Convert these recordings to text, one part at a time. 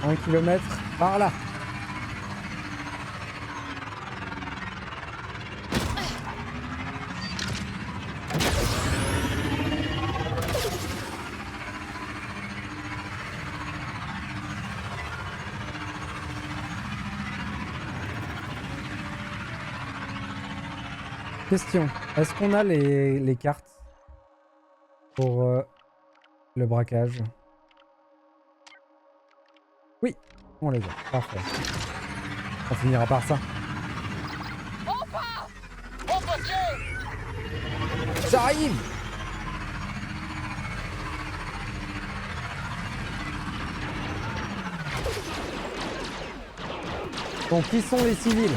1 kilomètre par là. Question, est-ce qu'on a les cartes pour le braquage? Oui, on les a, parfait. On finira par ça. J'arrive! Donc qui sont les civils?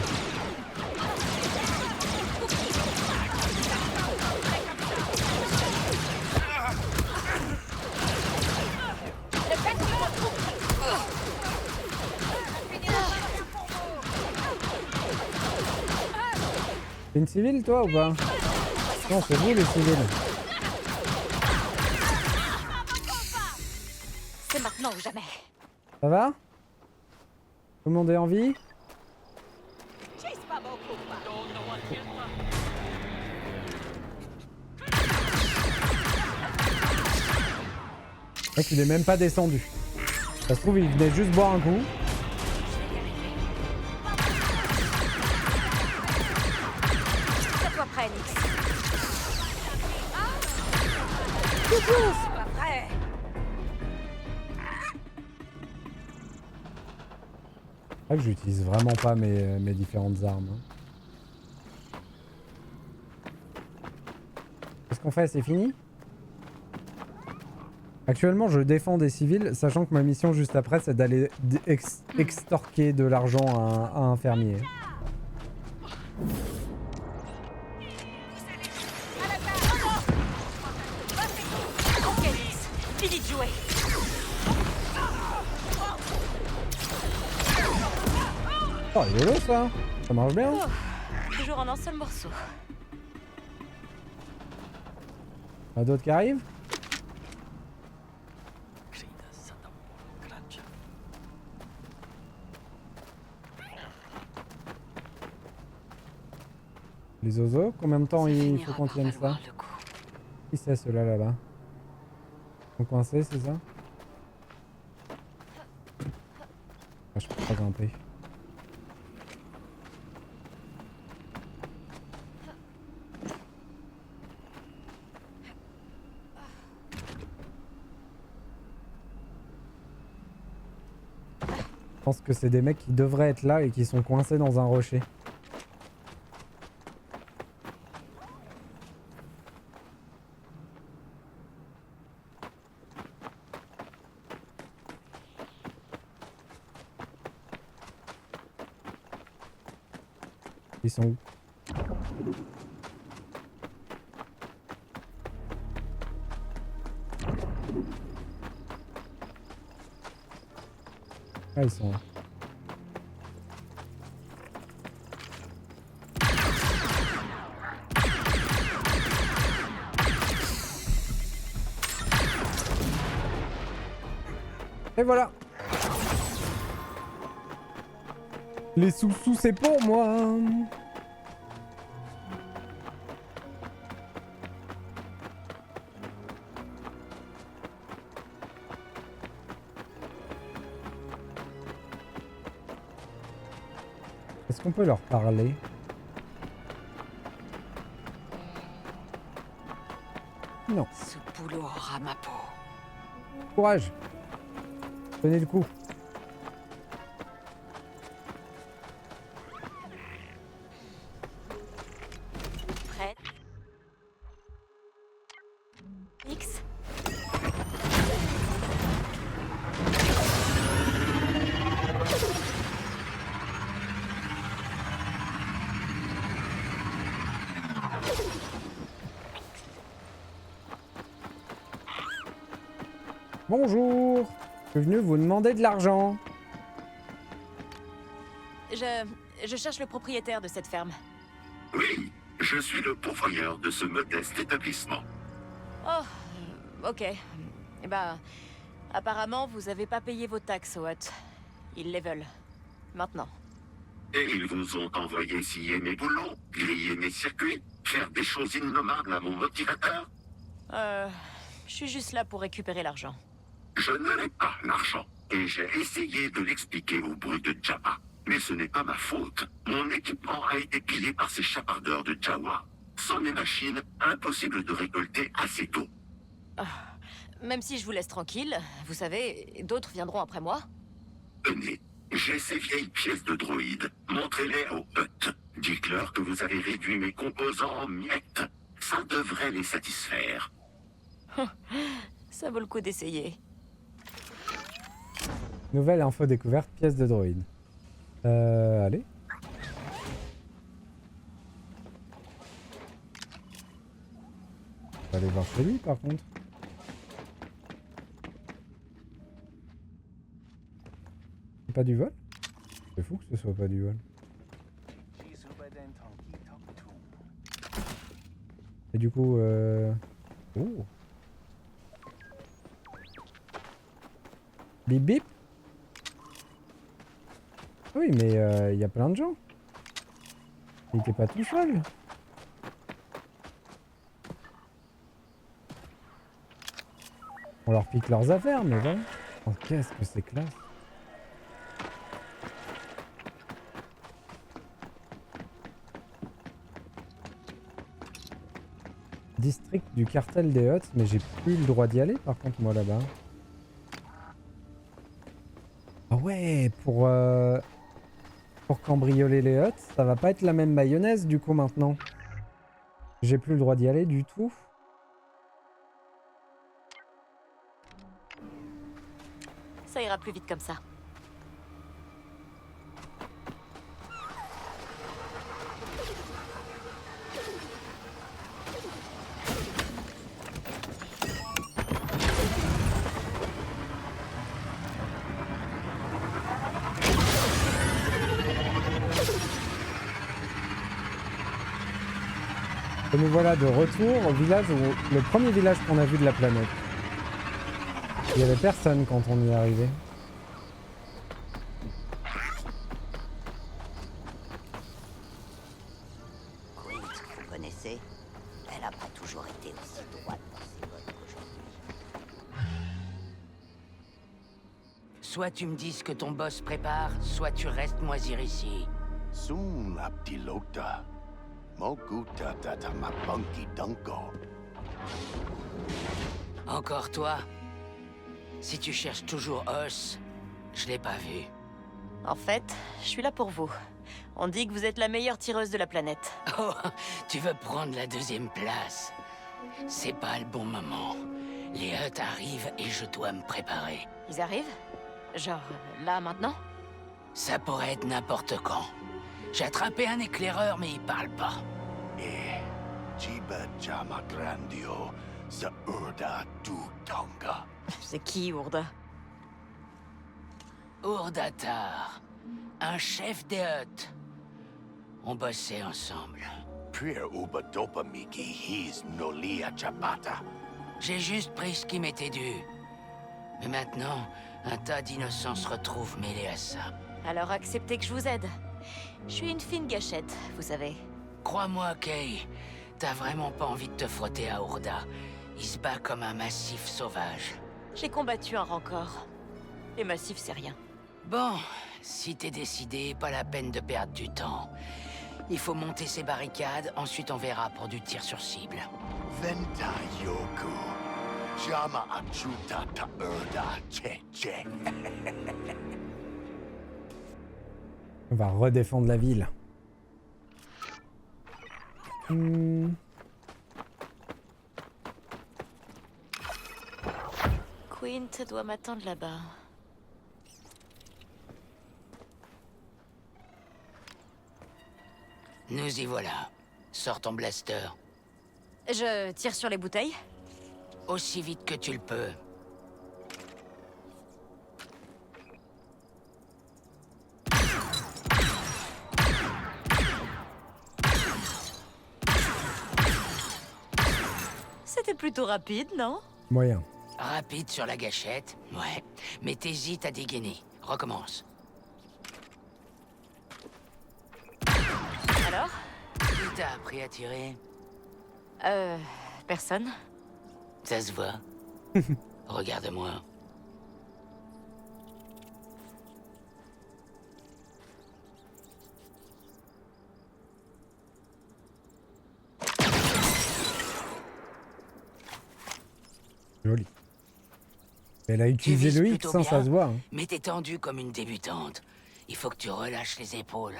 T'es une civile toi ou pas? Non, c'est vous les civils. C'est maintenant ou jamais. Ça va? Tout le monde est en vie? Mec, il est même pas descendu. Ça se trouve, il venait juste boire un coup. C'est pas prêt, Nix. C'est pas prêt. C'est vrai que j'utilise vraiment pas mes différentes armes. Qu'est-ce qu'on fait? C'est fini? Actuellement, je défends des civils, sachant que ma mission juste après, c'est d'aller extorquer de l'argent à un fermier. Ok, Nix. Fini de jouer. Oh, rigolo ça! Ça marche bien! Toujours en un seul morceau. Il y en a d'autres qui arrivent? Les oiseaux, combien de temps il faut qu'on tienne ça? Qui c'est ceux-là là-bas? Ils sont coincés, c'est ça? Ah, je peux pas grimper. Je pense que c'est des mecs qui devraient être là et qui sont coincés dans un rocher. Ils sont où? Ah, ils sont là. Et voilà. Les sous-sous, c'est pour moi. Est-ce qu'on peut leur parler? Non. Ce boulot aura ma peau. Courage. Tenez le coup. Prête? Nix? Bonjour. Je suis venu vous demander de l'argent. Je cherche le propriétaire de cette ferme. Oui, je suis le pourvoyeur de ce modeste établissement. Oh, ok. Eh ben, apparemment, vous avez pas payé vos taxes, Watt. Ils les veulent. Maintenant. Et ils vous ont envoyé scier mes boulons, griller mes circuits, faire des choses innommables à mon motivateur. Je suis juste là pour récupérer l'argent. Je n'ai pas l'argent, et j'ai essayé de l'expliquer au bruit de Jabba. Mais ce n'est pas ma faute. Mon équipement a été pillé par ces chapardeurs de Jawa. Sans mes machines, impossible de récolter assez d'eau. Même si je vous laisse tranquille, vous savez, d'autres viendront après moi. Tenez, j'ai ces vieilles pièces de droïde. Montrez-les aux Hutt. Dites-leur que vous avez réduit mes composants en miettes. Ça devrait les satisfaire. Ça vaut le coup d'essayer. Nouvelle info découverte, pièce de droïde. Allez. On va aller voir chez lui par contre. C'est pas du vol? C'est fou que ce soit pas du vol. Et du coup, oh. Bip bip. Oui, mais il y a plein de gens. Il était pas tout seul. On leur pique leurs affaires, mais bon. Oh, qu'est-ce que c'est classe. District du cartel des Hutt, mais j'ai plus le droit d'y aller par contre moi là-bas. Ah ouais, pour cambrioler les Hutt, ça va pas être la même mayonnaise du coup maintenant. J'ai plus le droit d'y aller du tout. Ça ira plus vite comme ça. Et nous voilà de retour au village, le premier village qu'on a vu de la planète. Il y avait personne quand on y est arrivé. Quint, vous connaissez? Elle n'a pas toujours été aussi droite dans ses bottes qu'aujourd'hui. Soit tu me dis ce que ton boss prépare, soit tu restes moisir ici. Soon Abdilota. Moguta tata mabanki danko. Encore toi? Si tu cherches toujours Os, je l'ai pas vu. En fait, je suis là pour vous. On dit que vous êtes la meilleure tireuse de la planète. Oh, tu veux prendre la deuxième place? C'est pas le bon moment. Les Hutt arrivent et je dois me préparer. Ils arrivent? Genre, là, maintenant? Ça pourrait être n'importe quand. J'ai attrapé un éclaireur, mais il parle pas. Eh, Jiba Jama Grandio, sa Urda du Tonga. C'est qui, Ourda? Urdatar, un chef des Hutt. On bossait ensemble. Prier Ubadopa Miki, he's Nolia Chapata. J'ai juste pris ce qui m'était dû. Mais maintenant, un tas d'innocents se retrouvent mêlés à ça. Alors acceptez que je vous aide. Je suis une fine gâchette, vous savez. Crois-moi, Kay, t'as vraiment pas envie de te frotter à Urda. Il se bat comme un massif sauvage. J'ai combattu un rancor. Les massifs, c'est rien. Bon, si t'es décidé, pas la peine de perdre du temps. Il faut monter ces barricades, ensuite on verra pour du tir sur cible. Venta Yoku. Jama Achuta ta Urda Che. On va redéfendre la ville. Quint doit m'attendre là-bas. Nous y voilà. Sors ton blaster. Je tire sur les bouteilles? Aussi vite que tu le peux. C'était plutôt rapide, non? Moyen. Rapide sur la gâchette, ouais. Mais t'hésites à dégainer. Recommence. t'a appris à tirer? Personne. Ça se voit. Regarde-moi. Joli. Elle a utilisé vises le X, plutôt hein, ça bien, se voit. Hein. Mais t'es tendu comme une débutante. Il faut que tu relâches les épaules.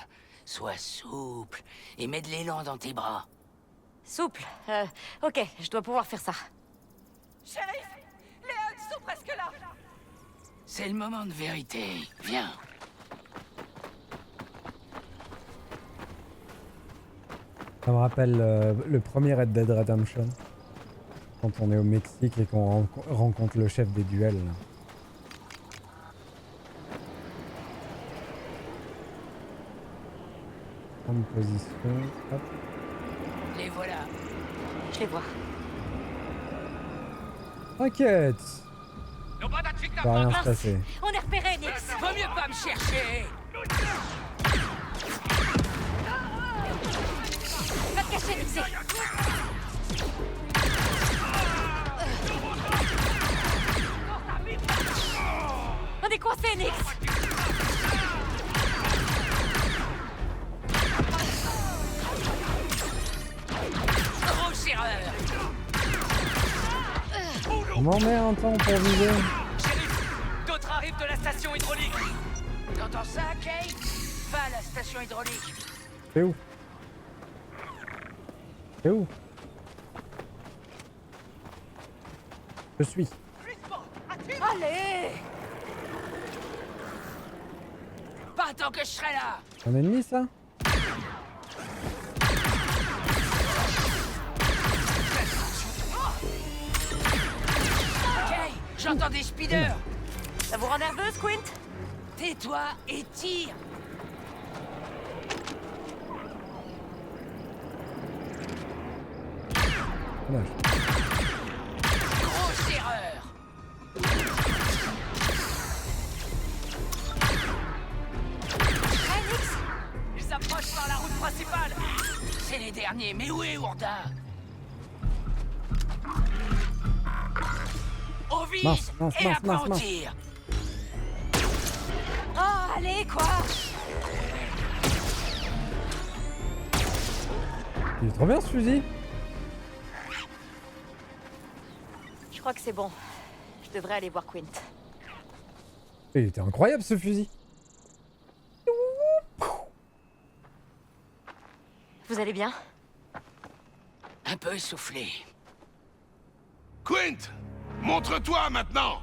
Sois souple et mets de l'élan dans tes bras. Souple. Ok, je dois pouvoir faire ça. Shérif, les Huns sont presque là. C'est le moment de vérité. Viens. Ça me rappelle le premier Red Dead Redemption. Quand on est au Mexique et qu'on rencontre le chef des duels. Là. Prendre position. Hop. Les voilà. Je les vois. T'inquiète. Va rien se passer. On est repéré, Nix. Vaut mieux pas me chercher. Va te cacher, Nixie. On est coincé, Nix. Grosse erreur. On m'en met un temps pour viser. Shérif, d'autres arrivent de la station hydraulique. T'entends ça, Kate? Va à la station hydraulique. C'est où? C'est où? Je suis. Allez. Pas tant que je serai là. Un ennemi, ça? Kay, j'entends des speeders. Ça vous rend nerveuse, Quint? Tais-toi et tire. Dommage. Grosse erreur. Ils approchent par la route principale. C'est les derniers, mais où est Ourda? On vise Mince, mince, et mince, après mince, on mince. tire. Oh, allez, quoi. Il est trop bien ce fusil. Je crois que c'est bon. Je devrais aller voir Quint. Il était incroyable ce fusil. Vous allez bien? Un peu essoufflé. Quint, montre-toi maintenant.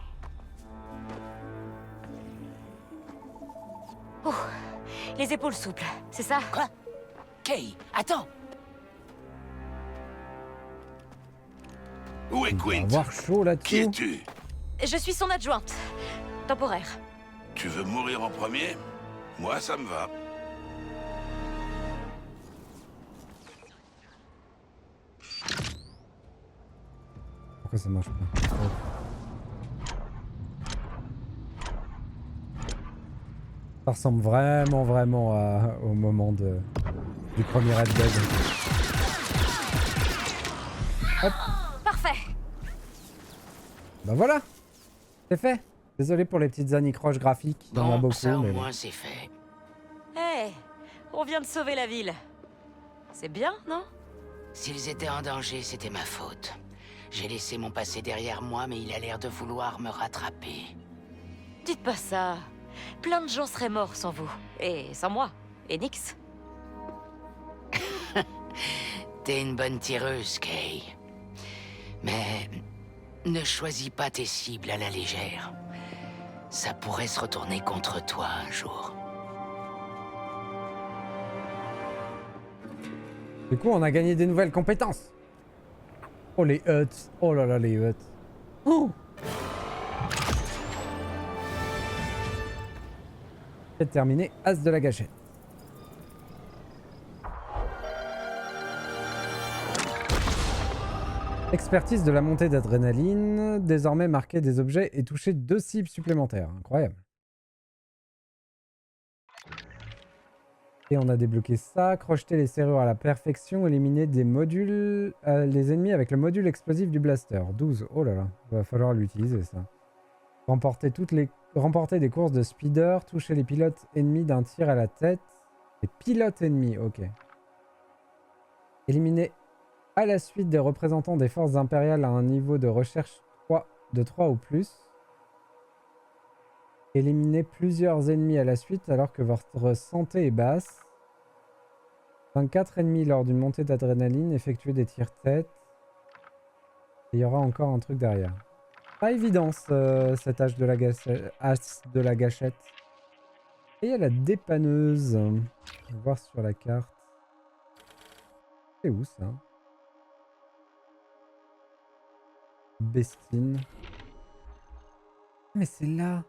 Les épaules souples, c'est ça? Quoi? Kay, attends. Où est On va Quint? avoir chaud Qui là-dessus. es-tu? Je suis son adjointe. Temporaire. Tu veux mourir en premier? Moi, ça me va. Pourquoi ça marche pas? Oh. Ça ressemble vraiment au moment du premier Red Dead. Hop, Parfait. bah voilà, c'est fait. Désolé pour les petites anicroches graphiques, il y en a Bon, beaucoup, ça au mais bon. moins c'est fait. Hé, on vient de sauver la ville. C'est bien, non? S'ils étaient en danger, c'était ma faute. J'ai laissé mon passé derrière moi, mais il a l'air de vouloir me rattraper. Dites pas ça. Plein de gens seraient morts sans vous. Et sans moi. Et Nix. T'es une bonne tireuse, Kay. Mais ne choisis pas tes cibles à la légère. Ça pourrait se retourner contre toi un jour. Du coup, on a gagné des nouvelles compétences. Oh les huts, oh là là les huts. Oh. C'est terminé, as de la gâchette. Expertise de la montée d'adrénaline, désormais marquer des objets et toucher 2 cibles supplémentaires. Incroyable. Et on a débloqué ça. Crocheter les serrures à la perfection. Éliminer des modules... les ennemis avec le module explosif du blaster. 12. Oh là là. Va falloir l'utiliser ça. Remporter des courses de speeder. Toucher les pilotes ennemis d'un tir à la tête. Les pilotes ennemis. Ok. Éliminer à la suite des représentants des forces impériales à un niveau de recherche 3 ou plus. Éliminer plusieurs ennemis à la suite alors que votre santé est basse. 24 ennemis lors d'une montée d'adrénaline. Effectuer des tirs tête. Et il y aura encore un truc derrière. Pas évident cet as de la gâchette. Et il y a la dépanneuse. On va voir sur la carte. C'est où ça? Bestine. Mais c'est là.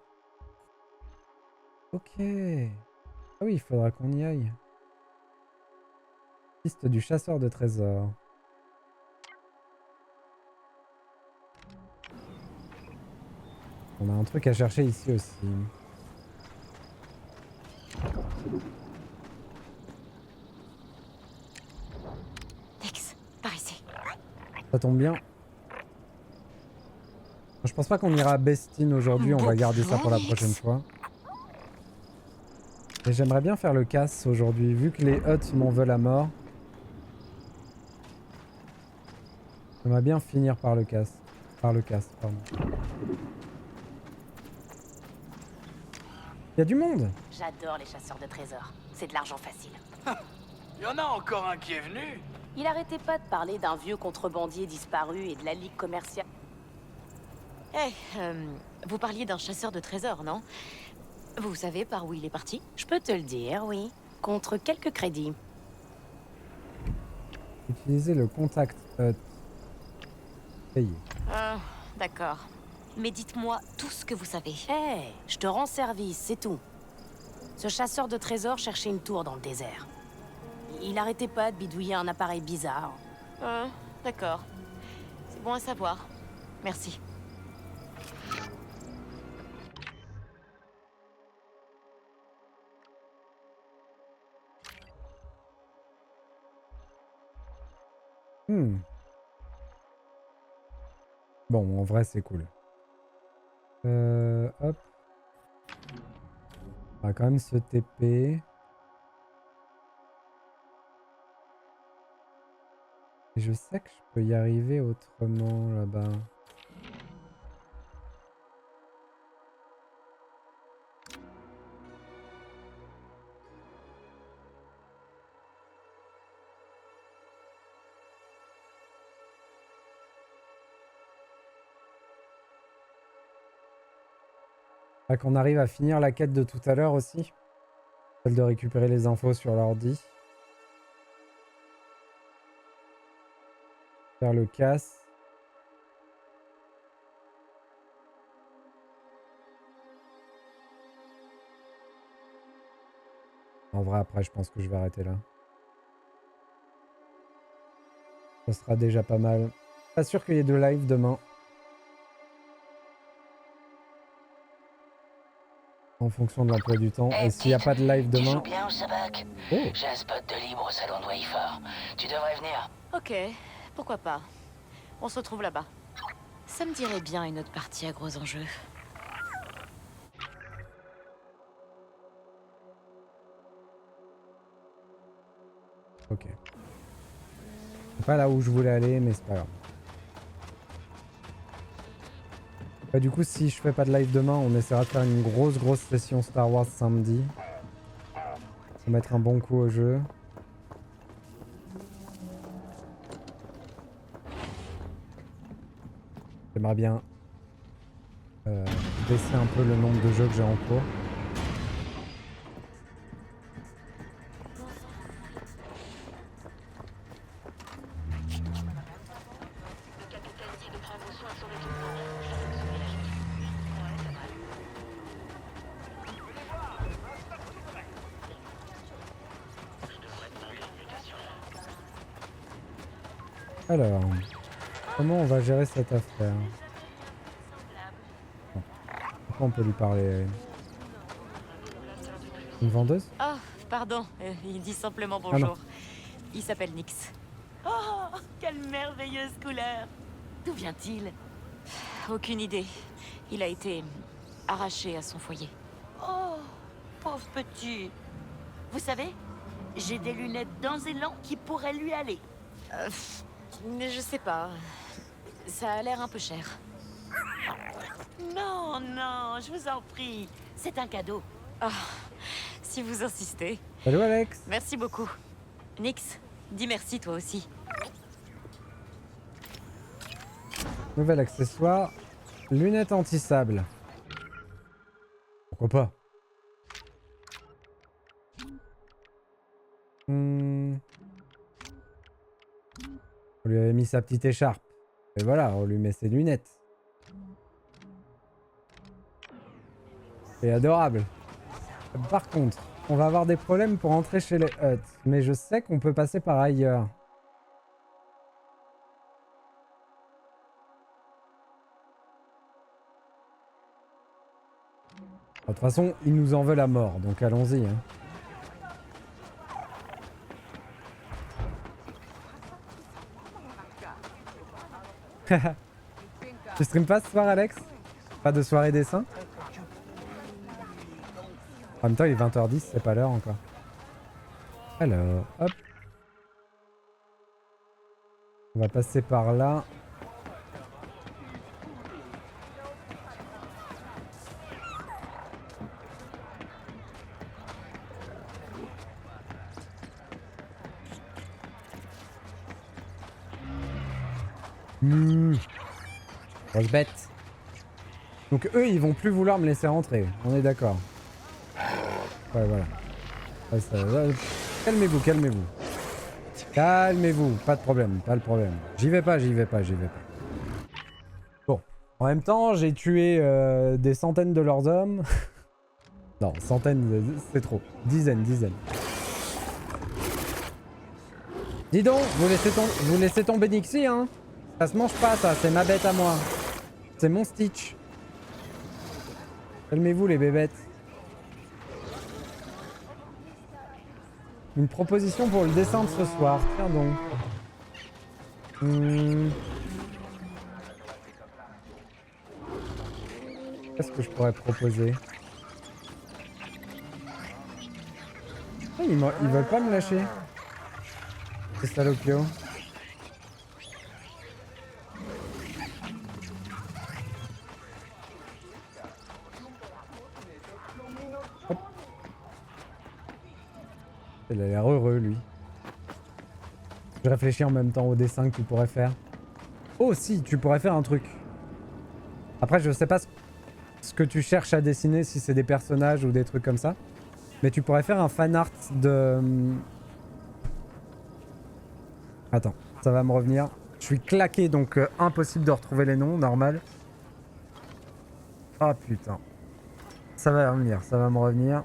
Ok. Ah oui, il faudra qu'on y aille. Piste du chasseur de trésors. On a un truc à chercher ici aussi. Tex, par ici. Ça tombe bien. Je pense pas qu'on ira à Bestine aujourd'hui, on va garder ça pour la prochaine fois. Et j'aimerais bien faire le casse aujourd'hui, vu que les huts m'en veulent à mort. J'aimerais bien finir par le casse. Pardon. Il y a du monde! J'adore les chasseurs de trésors. C'est de l'argent facile. Y en a encore un qui est venu. Il arrêtait pas de parler d'un vieux contrebandier disparu et de la ligue commerciale. Vous parliez d'un chasseur de trésors, non? Vous savez par où il est parti? Je peux te le dire, oui. Contre quelques crédits. Utilisez le contact hut. Payé. D'accord. Mais dites-moi tout ce que vous savez. Je te rends service, c'est tout. Ce chasseur de trésors cherchait une tour dans le désert. Il arrêtait pas de bidouiller un appareil bizarre. D'accord. C'est bon à savoir. Merci. Bon, en vrai, c'est cool. Hop. On va quand même se TP. Et je sais que je peux y arriver autrement là-bas. Qu'on arrive à finir la quête de tout à l'heure aussi. Celle de récupérer les infos sur l'ordi. Faire le casse. En vrai, après, je pense que je vais arrêter là. Ça sera déjà pas mal. Pas sûr qu'il y ait de live demain. En fonction de l'emploi du temps. Et s'il n'y a pas de live Tu demain... joues bien au sabac? Oh. J'ai un spot de libre au salon de Wayford. Tu devrais venir. Ok, pourquoi pas. On se retrouve là-bas. Ça me dirait bien une autre partie à gros enjeux. Ok. C'est pas là où je voulais aller, mais c'est pas grave. Bah, du coup, si je fais pas de live demain, on essaiera de faire une grosse session Star Wars samedi. Pour mettre un bon coup au jeu. J'aimerais bien baisser un peu le nombre de jeux que j'ai en cours. Alors, comment on va gérer cette affaire? Pourquoi on peut lui parler? Une vendeuse? Ah, pardon, il dit simplement non. bonjour. Il s'appelle Nyx. Oh, quelle merveilleuse couleur. D'où vient-il? Aucune idée. Il a été arraché à son foyer. Oh, pauvre petit. Vous savez, j'ai des lunettes d'Anzélan qui pourraient lui aller. Mais je sais pas. Ça a l'air un peu cher. Non, non, je vous en prie. C'est un cadeau. Ah, si vous insistez. Salut Alex. Merci beaucoup. Nyx, dis merci toi aussi. Nouvel accessoire. Lunettes anti-sable. Pourquoi pas? On lui avait mis sa petite écharpe. Et voilà, on lui met ses lunettes. C'est adorable. Par contre, on va avoir des problèmes pour entrer chez les Hutt. Mais je sais qu'on peut passer par ailleurs. De toute façon, ils nous en veulent à mort, donc allons-y. Hein. Tu streames pas ce soir, Alex? Pas de soirée dessin? En même temps, il est 20h10, c'est pas l'heure encore. Alors, hop. On va passer par là. Grosse bête. Donc eux, ils vont plus vouloir me laisser rentrer. On est d'accord. Ouais, voilà. Ouais, calmez-vous, calmez-vous. Calmez-vous, pas de problème, pas de problème. J'y vais pas, j'y vais pas, j'y vais pas. Bon. En même temps, j'ai tué des centaines de leurs hommes. Non, centaines, c'est trop. Dizaines, dizaines. Dis donc, vous laissez tomber Nixie, hein? Ça se mange pas, ça, c'est ma bête à moi. C'est mon Stitch. Calmez-vous, les bébêtes. Une proposition pour le dessin de ce soir. Tiens donc. Qu'est-ce que je pourrais proposer? Oh, ils veulent pas me lâcher. C'est salopio. Hop. Il a l'air heureux, lui. Je réfléchis en même temps au dessin que tu pourrais faire. Oh si, tu pourrais faire un truc. Après, je sais pas ce que tu cherches à dessiner, si c'est des personnages ou des trucs comme ça. Mais tu pourrais faire un fan art de... Attends, ça va me revenir. Je suis claqué, donc impossible de retrouver les noms, normal. Oh putain. Ça va revenir, ça va me revenir.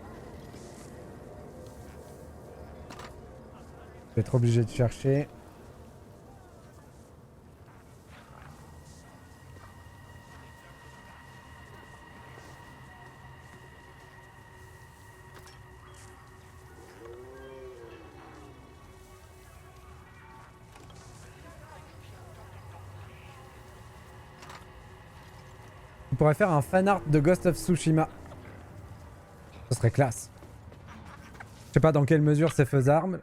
Je vais être obligé de chercher. On pourrait faire un fan art de Ghost of Tsushima. Ce serait classe. Je sais pas dans quelle mesure c'est faisable.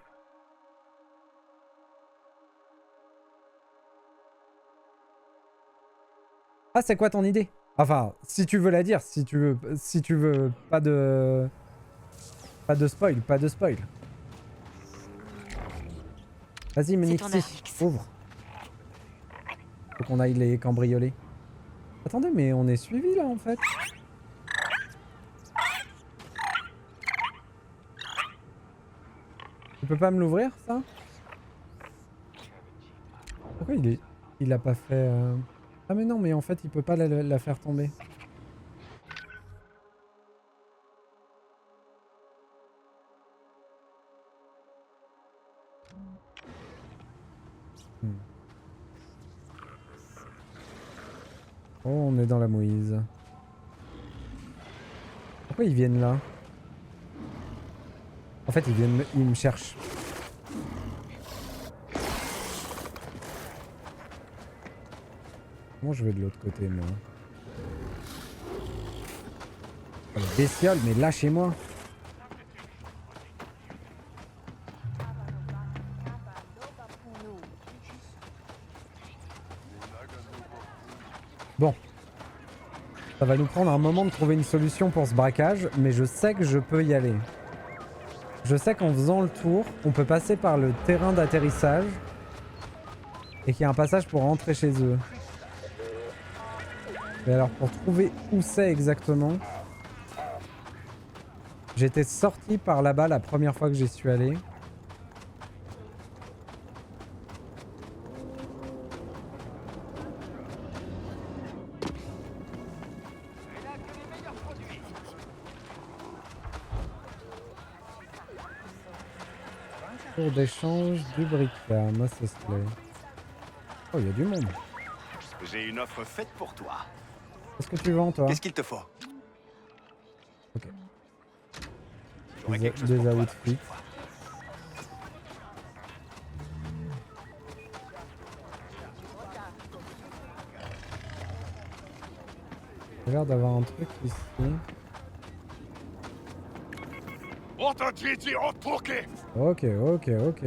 Ah, c'est quoi ton idée? Enfin, si tu veux la dire, si tu veux pas de spoil, pas de spoil. Vas-y, Menixi, ouvre. Faut qu'on aille les cambrioler. Attendez, mais on est suivi là en fait. Tu peux pas me l'ouvrir ça? Pourquoi il a pas fait... Ah mais non, mais en fait il peut pas la faire tomber. Oh, on est dans la mouise. Pourquoi ils viennent là? En fait, il me cherche. Comment je vais de l'autre côté, moi? Oh, la bestiole, mais lâchez-moi! Bon. Ça va nous prendre un moment de trouver une solution pour ce braquage, mais je sais que je peux y aller. Je sais qu'en faisant le tour, on peut passer par le terrain d'atterrissage et qu'il y a un passage pour rentrer chez eux. Mais alors pour trouver où c'est exactement, j'étais sorti par là-bas la première fois que j'y suis allé. Tour d'échange du briquet, moi c'est Slay. Oh, il y a du monde. J'ai une offre faite pour toi. Qu'est-ce que tu vends, toi? Qu'est-ce qu'il te faut? Ok. J'aurai quelque chose Des pour toi la outfits. prochaine fois. J'ai l'air d'avoir un truc ici. Ok, ok, ok.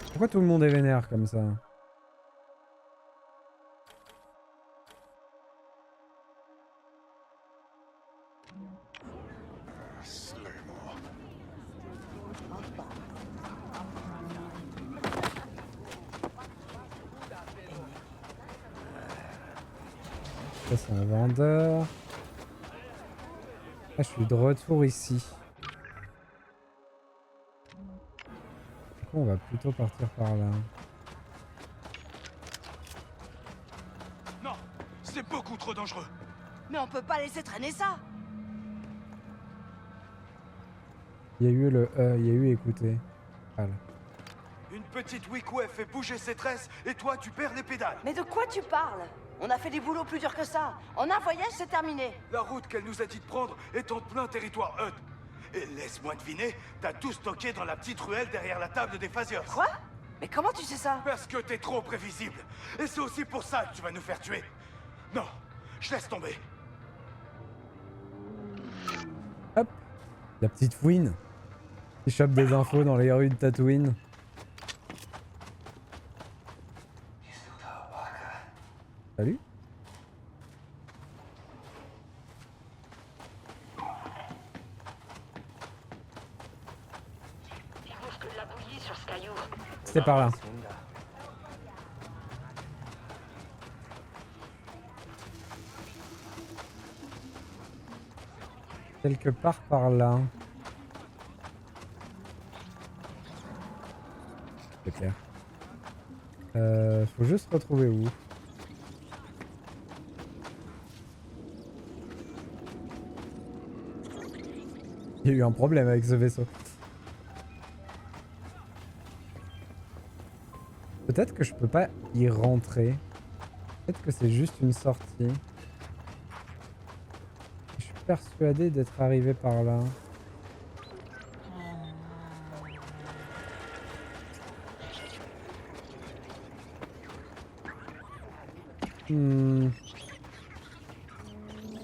Pourquoi tout le monde est vénère comme ça? Ça c'est un vendeur. Ah, je suis de retour ici. Du coup, on va plutôt partir par là. Non, c'est beaucoup trop dangereux. Mais on peut pas laisser traîner ça. Il y a eu il y a eu écouter. Voilà. Une petite Wikoué fait bouger ses tresses et toi tu perds les pédales. Mais de quoi tu parles? On a fait des boulots plus durs que ça. En un voyage, c'est terminé. La route qu'elle nous a dit de prendre est en plein territoire Hutt. Et laisse-moi deviner, t'as tout stocké dans la petite ruelle derrière la table des phasios. Quoi? Mais comment tu sais ça? Parce que t'es trop prévisible. Et c'est aussi pour ça que tu vas nous faire tuer. Non, je laisse tomber. Hop, la petite fouine qui chope des infos dans les rues de Tatooine. Salut. C'est par là. Quelque part par là. C'est clair. Faut juste retrouver où. Il y a eu un problème avec ce vaisseau. Peut-être que je peux pas y rentrer. Peut-être que c'est juste une sortie. Je suis persuadé d'être arrivé par là.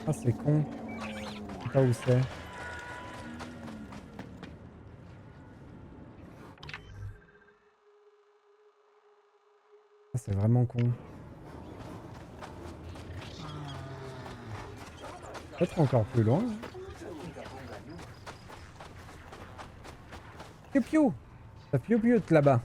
Ah, c'est con. Je sais pas où c'est. Ah, c'est vraiment con. Peut-être encore plus loin. Piou piou! Ça piou piou là-bas.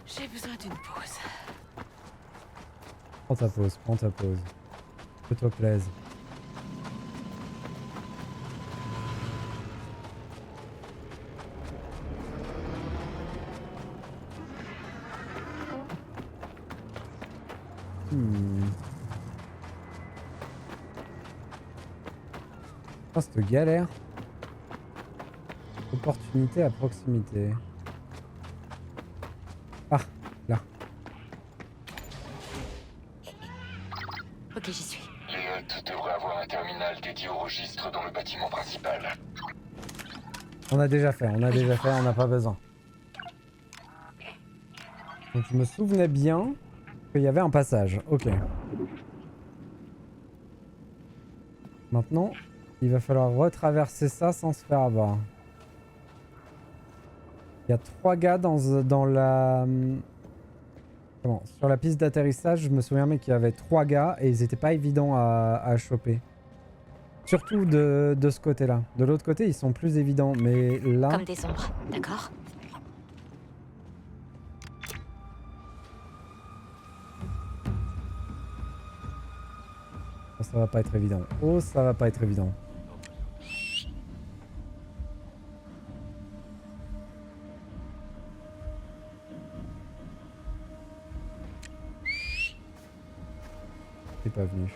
J'ai besoin d'une pause. Prends ta pause, prends ta pause. Que toi plaise. Oh, cette galère. Opportunité à proximité. Ah, là. Les Hutt devraient avoir un terminal dédié au registre dans le bâtiment principal. On a déjà fait, on n'a pas besoin. Donc je me souvenais bien qu'il y avait un passage. Ok. Maintenant, il va falloir retraverser ça sans se faire avoir. Il y a 3 gars dans la... Comment, sur la piste d'atterrissage, je me souviens mais qu'il y avait 3 gars et ils étaient pas évidents à choper. Surtout de ce côté-là. De l'autre côté, ils sont plus évidents, mais là... Comme des ombres, d'accord? Oh, ça va pas être évident. Oh, ça va pas être évident. T'es pas venu.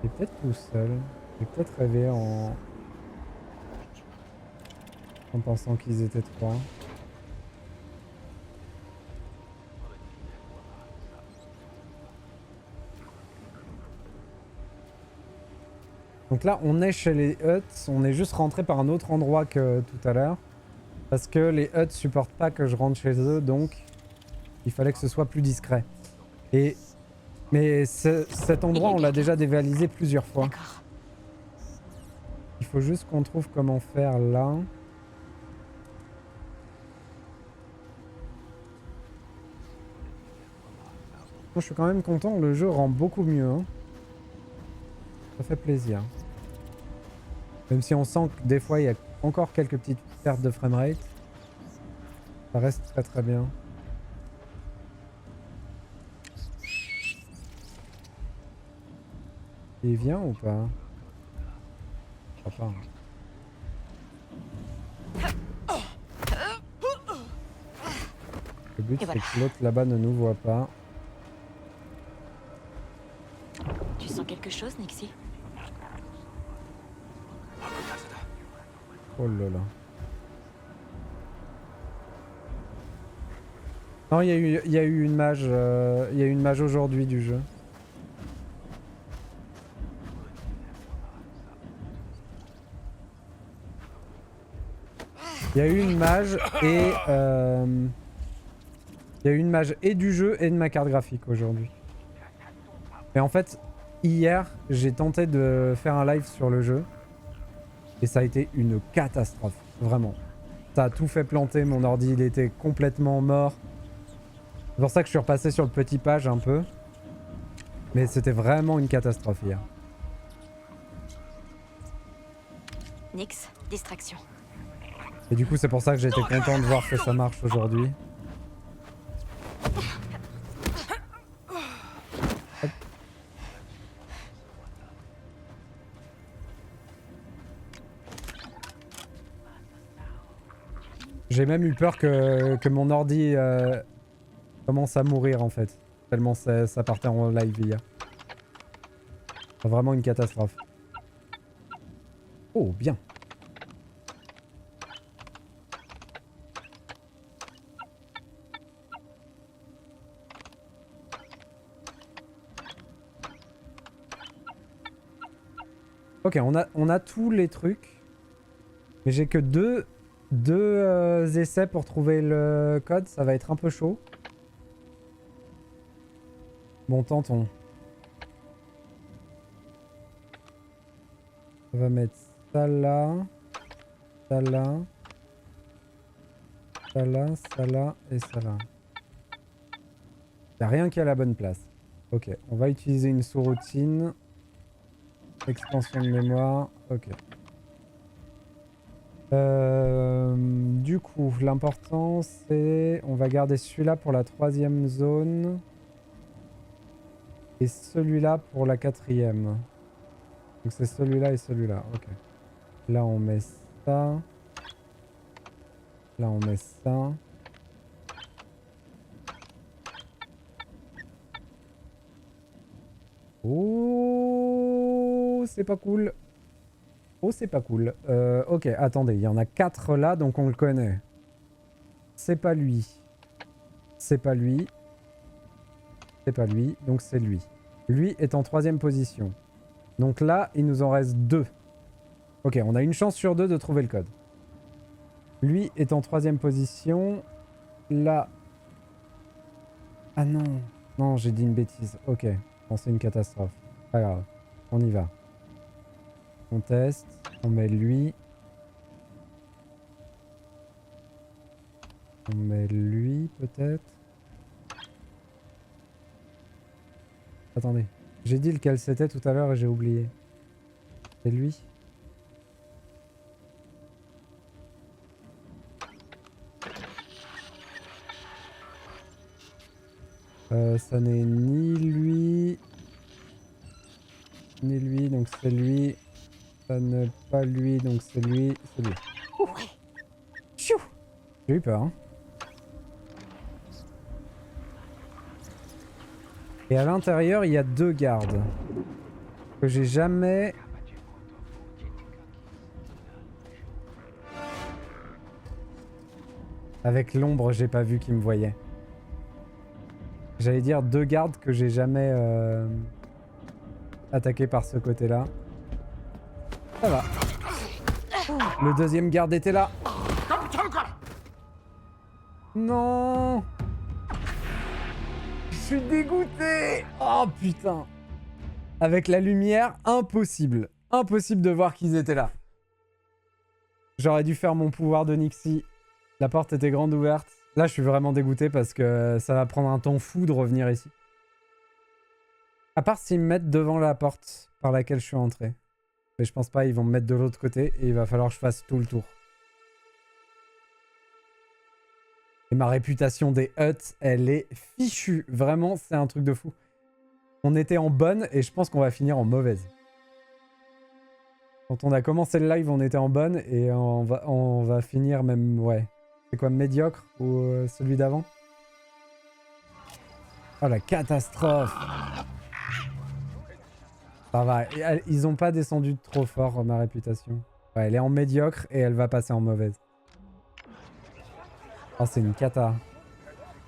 T'es peut-être tout seul. J'ai peut-être rêvé en pensant qu'ils étaient 3. Donc là, on est chez les Hutt. On est juste rentré par un autre endroit que tout à l'heure. Parce que les Hutt supportent pas que je rentre chez eux, donc il fallait que ce soit plus discret. Mais cet endroit, on l'a déjà dévalisé plusieurs fois. Il faut juste qu'on trouve comment faire là. Moi, je suis quand même content, le jeu rend beaucoup mieux. Hein. Ça fait plaisir. Même si on sent que des fois, il y a encore quelques petites pertes de framerate. Ça reste très très bien. Il vient ou pas? Je crois pas. Le but c'est que l'autre là-bas ne nous voit pas. Tu sens quelque chose, Nixie? Oh là là. Non, il y a eu une mage, il y a eu une mage aujourd'hui du jeu. Il y a eu une mage et il y a eu une mage et du jeu et de ma carte graphique aujourd'hui. Mais en fait, hier, j'ai tenté de faire un live sur le jeu et ça a été une catastrophe, vraiment. Ça a tout fait planter, mon ordi il était complètement mort. C'est pour ça que je suis repassé sur le petit page un peu. Mais c'était vraiment une catastrophe hier. Nix, distraction. Et du coup c'est pour ça que j'étais content de voir que ça marche aujourd'hui. J'ai même eu peur que mon ordi commence à mourir en fait. Tellement ça partait en live hier. C'est vraiment une catastrophe. Oh, bien. Ok, on a tous les trucs. Mais j'ai que deux essais pour trouver le code. Ça va être un peu chaud. Bon, tentons. On va mettre ça là. Ça là. Ça là, ça là et ça là. Il n'y a rien qui est à la bonne place. Ok, on va utiliser une sous-routine. Expansion de mémoire. Ok. Du coup, l'important c'est... On va garder celui-là pour la 3e zone. Et celui-là pour la 4e. Donc c'est celui-là et celui-là. Ok. Là on met ça. Là on met ça. Oh, c'est pas cool. Oh, c'est pas cool. Ok, attendez, il y en a 4 là, donc on le connaît. c'est pas lui. C'est pas lui. C'est pas lui, donc c'est lui. Lui est en 3e position. Donc là, il nous en reste 2. Ok, on a une chance sur 2 de trouver le code. Lui est en 3e position. Là... Ah non. Non, j'ai dit une bêtise. Ok, bon, c'est une catastrophe. Pas grave, on y va. On teste, on met lui. On met lui, peut-être. Attendez, j'ai dit lequel c'était tout à l'heure et j'ai oublié. C'est lui. Ça n'est ni lui, ni lui, donc c'est lui. Ça n'est pas lui, donc c'est lui, c'est lui. Chou! J'ai eu peur, hein. Et à l'intérieur, il y a 2 gardes. Que j'ai jamais... Avec l'ombre, j'ai pas vu qu'ils me voyaient. J'allais dire 2 gardes que j'ai jamais attaqué par ce côté-là. Ça va. Le 2e garde était là. Non! Je suis dégoûté! Oh putain! Avec la lumière, impossible. Impossible de voir qu'ils étaient là. J'aurais dû faire mon pouvoir de Nixie. La porte était grande ouverte. Là, je suis vraiment dégoûté parce que ça va prendre un temps fou de revenir ici. À part s'ils me mettent devant la porte par laquelle je suis entré. Mais je pense pas, ils vont me mettre de l'autre côté et il va falloir que je fasse tout le tour. Et ma réputation des huts, elle est fichue. Vraiment, c'est un truc de fou. On était en bonne et je pense qu'on va finir en mauvaise. Quand on a commencé le live, on était en bonne et on va finir même... Ouais. C'est quoi, médiocre ou celui d'avant? Oh la catastrophe! Ça va, ils ont pas descendu trop fort ma réputation. Ouais, elle est en médiocre et elle va passer en mauvaise. Oh, c'est une cata.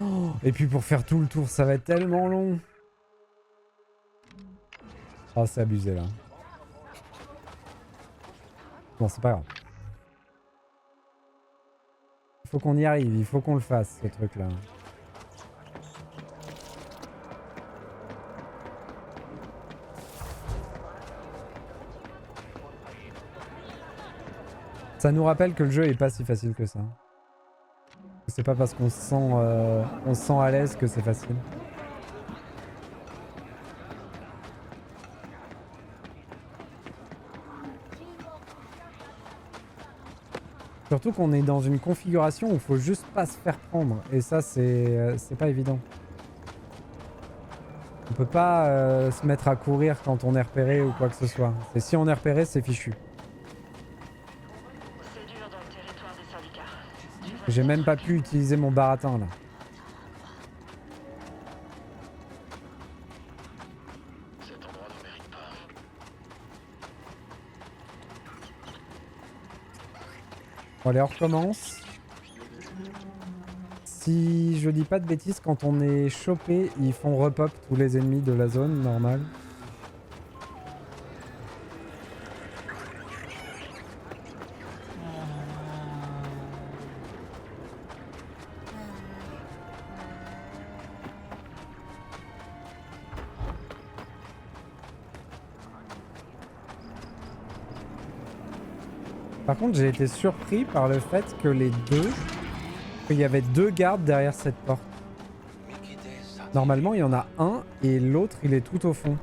Oh, et puis pour faire tout le tour, ça va être tellement long. Oh, c'est abusé là. Bon, c'est pas grave. Il faut qu'on y arrive, il faut qu'on le fasse, ce truc-là. Ça nous rappelle que le jeu est pas si facile que ça. C'est pas parce qu'on se sent à l'aise que c'est facile. Surtout qu'on est dans une configuration où il faut juste pas se faire prendre. Et ça, c'est pas évident. On peut pas se mettre à courir quand on est repéré ou quoi que ce soit. Et si on est repéré, c'est fichu. J'ai même pas pu utiliser mon baratin là. Bon, allez, on recommence. Si je dis pas de bêtises, quand on est chopé, ils font repop tous les ennemis de la zone, normal. Par contre, j'ai été surpris par le fait que qu'il y avait 2 gardes derrière cette porte. Normalement, il y en a un et l'autre, il est tout au fond.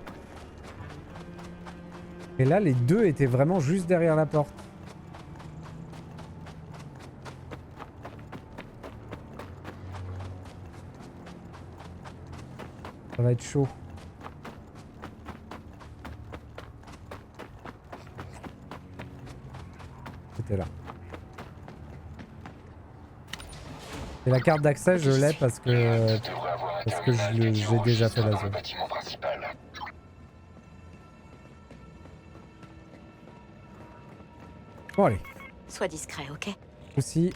Et là, les 2 étaient vraiment juste derrière la porte. Ça va être chaud. C'était là. Et la carte d'accès, je l'ai parce que j'ai déjà fait la zone. Bon allez. Sois discret, ok? Aussi.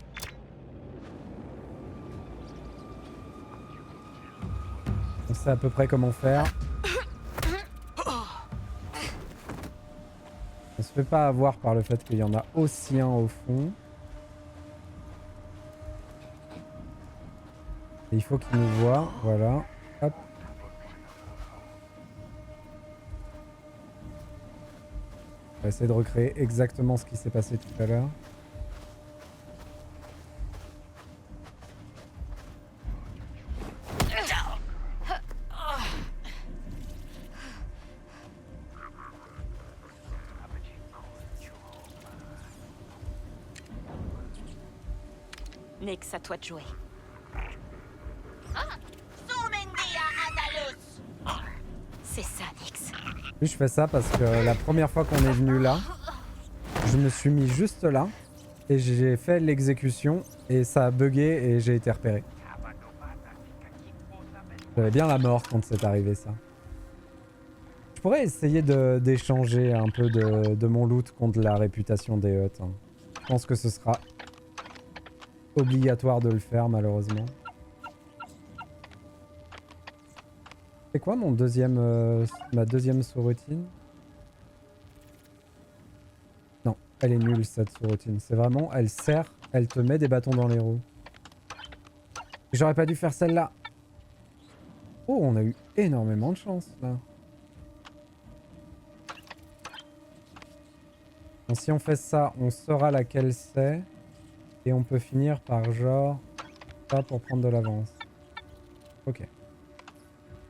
On sait à peu près comment faire. On se fait pas avoir par le fait qu'il y en a aussi un au fond. Et il faut qu'il nous voie, voilà. Hop. On va essayer de recréer exactement ce qui s'est passé tout à l'heure. Nix, à toi de jouer. C'est ça, Nix. Oui, je fais ça parce que la première fois qu'on est venu là, je me suis mis juste là et j'ai fait l'exécution et ça a bugué et j'ai été repéré. J'avais bien la mort quand c'est arrivé ça. Je pourrais essayer d'échanger un peu de mon loot contre la réputation des huts. Hein. Je pense que ce sera obligatoire de le faire malheureusement. C'est quoi mon deuxième, ma deuxième sous-routine? Non, elle est nulle cette sous-routine. C'est vraiment, elle sert, elle te met des bâtons dans les roues. J'aurais pas dû faire celle-là. Oh, on a eu énormément de chance là. Bon, si on fait ça, on saura laquelle c'est. Et on peut finir par genre ça pour prendre de l'avance. Ok.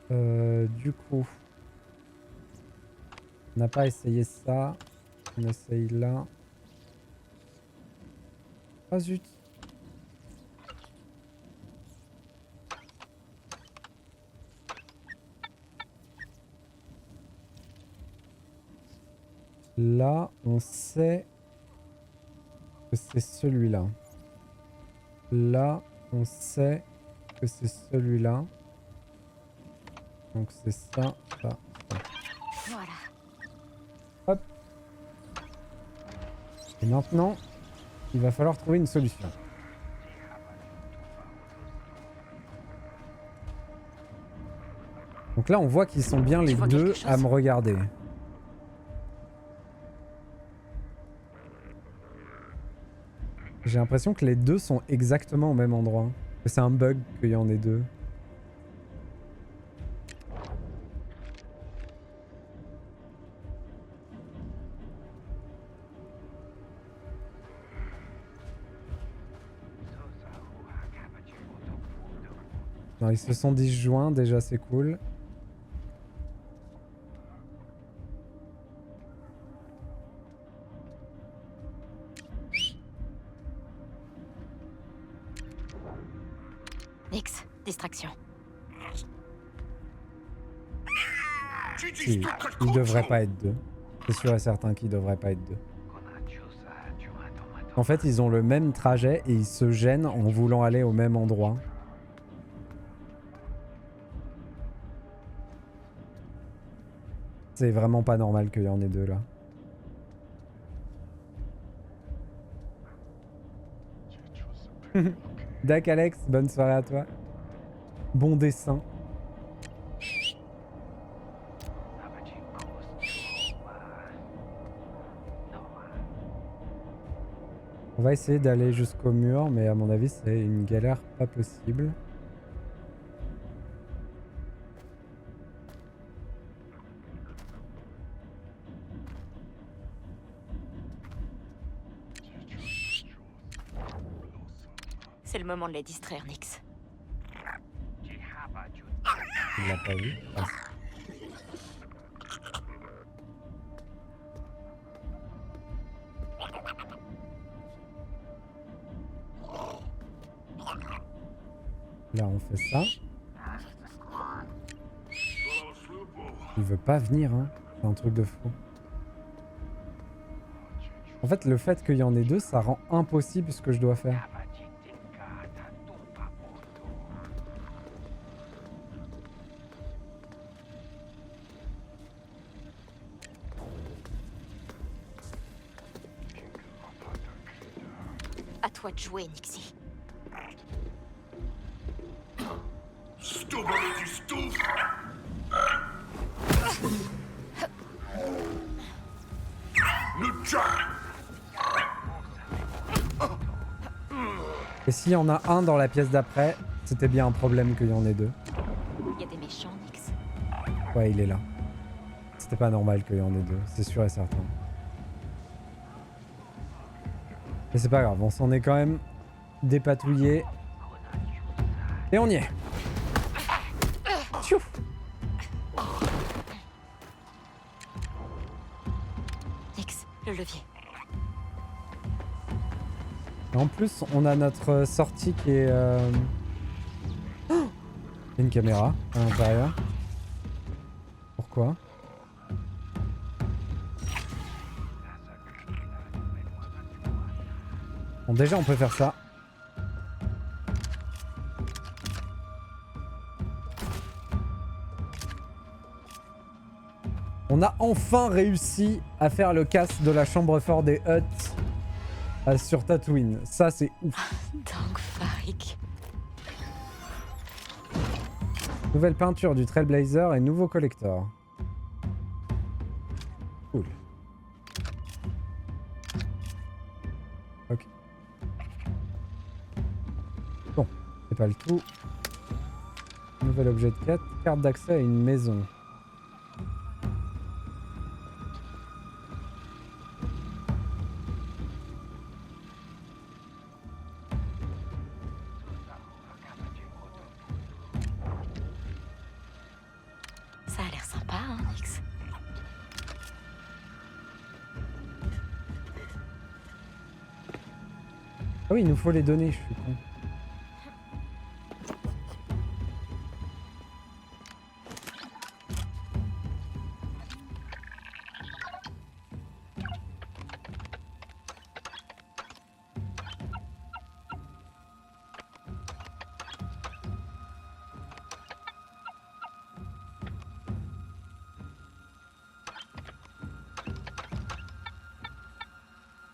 Du coup, on n'a pas essayé ça. On essaye là. Ah zut. Là, on sait que c'est celui-là. Là, on sait que c'est celui-là. Donc c'est ça, ça, ça. Voilà. Hop. Et maintenant, il va falloir trouver une solution. Donc là, on voit qu'ils sont bien les deux à me regarder. J'ai l'impression que les deux sont exactement au même endroit. Que c'est un bug qu'il y en ait deux. Non, ils se sont disjoints, déjà c'est cool. Nix, distraction. Si, ils devraient pas être deux. C'est sûr et certain qu'ils devraient pas être deux. En fait, ils ont le même trajet et ils se gênent en voulant aller au même endroit. C'est vraiment pas normal qu'il y en ait deux là. Dac Alex, bonne soirée à toi. Bon dessin. On va essayer d'aller jusqu'au mur, mais à mon avis c'est une galère pas possible. C'est le moment de les distraire, Nix. Il l'a pas vu. Ah. Là on fait ça. Il veut pas venir hein. C'est un truc de fou. En fait le fait qu'il y en ait deux ça rend impossible ce que je dois faire. À toi de jouer, Nixie. Tombole du stouff. Le chat. Et s'il y en a un dans la pièce d'après, c'était bien un problème qu'il y en ait deux. Il y a des méchants, Nix. Ouais, il est là. C'était pas normal qu'il y en ait deux, c'est sûr et certain. Mais c'est pas grave, on s'en est quand même dépatouillé. Et on y est. Tchouf. Nix, le levier. Et en plus, on a notre sortie qui est... Oh, une caméra à l'intérieur. Pourquoi? Bon, déjà, on peut faire ça. On a enfin réussi à faire le casse de la chambre fort des Hutt sur Tatooine. Ça, c'est ouf. Donc, Farik. Nouvelle peinture du Trailblazer et nouveau collector. Cool. Ok. Bon, c'est pas le tout. Nouvel objet de quête. Carte d'accès à une maison. Ça a l'air sympa, hein, Nix? Ah oui, il nous faut les données, je suis con.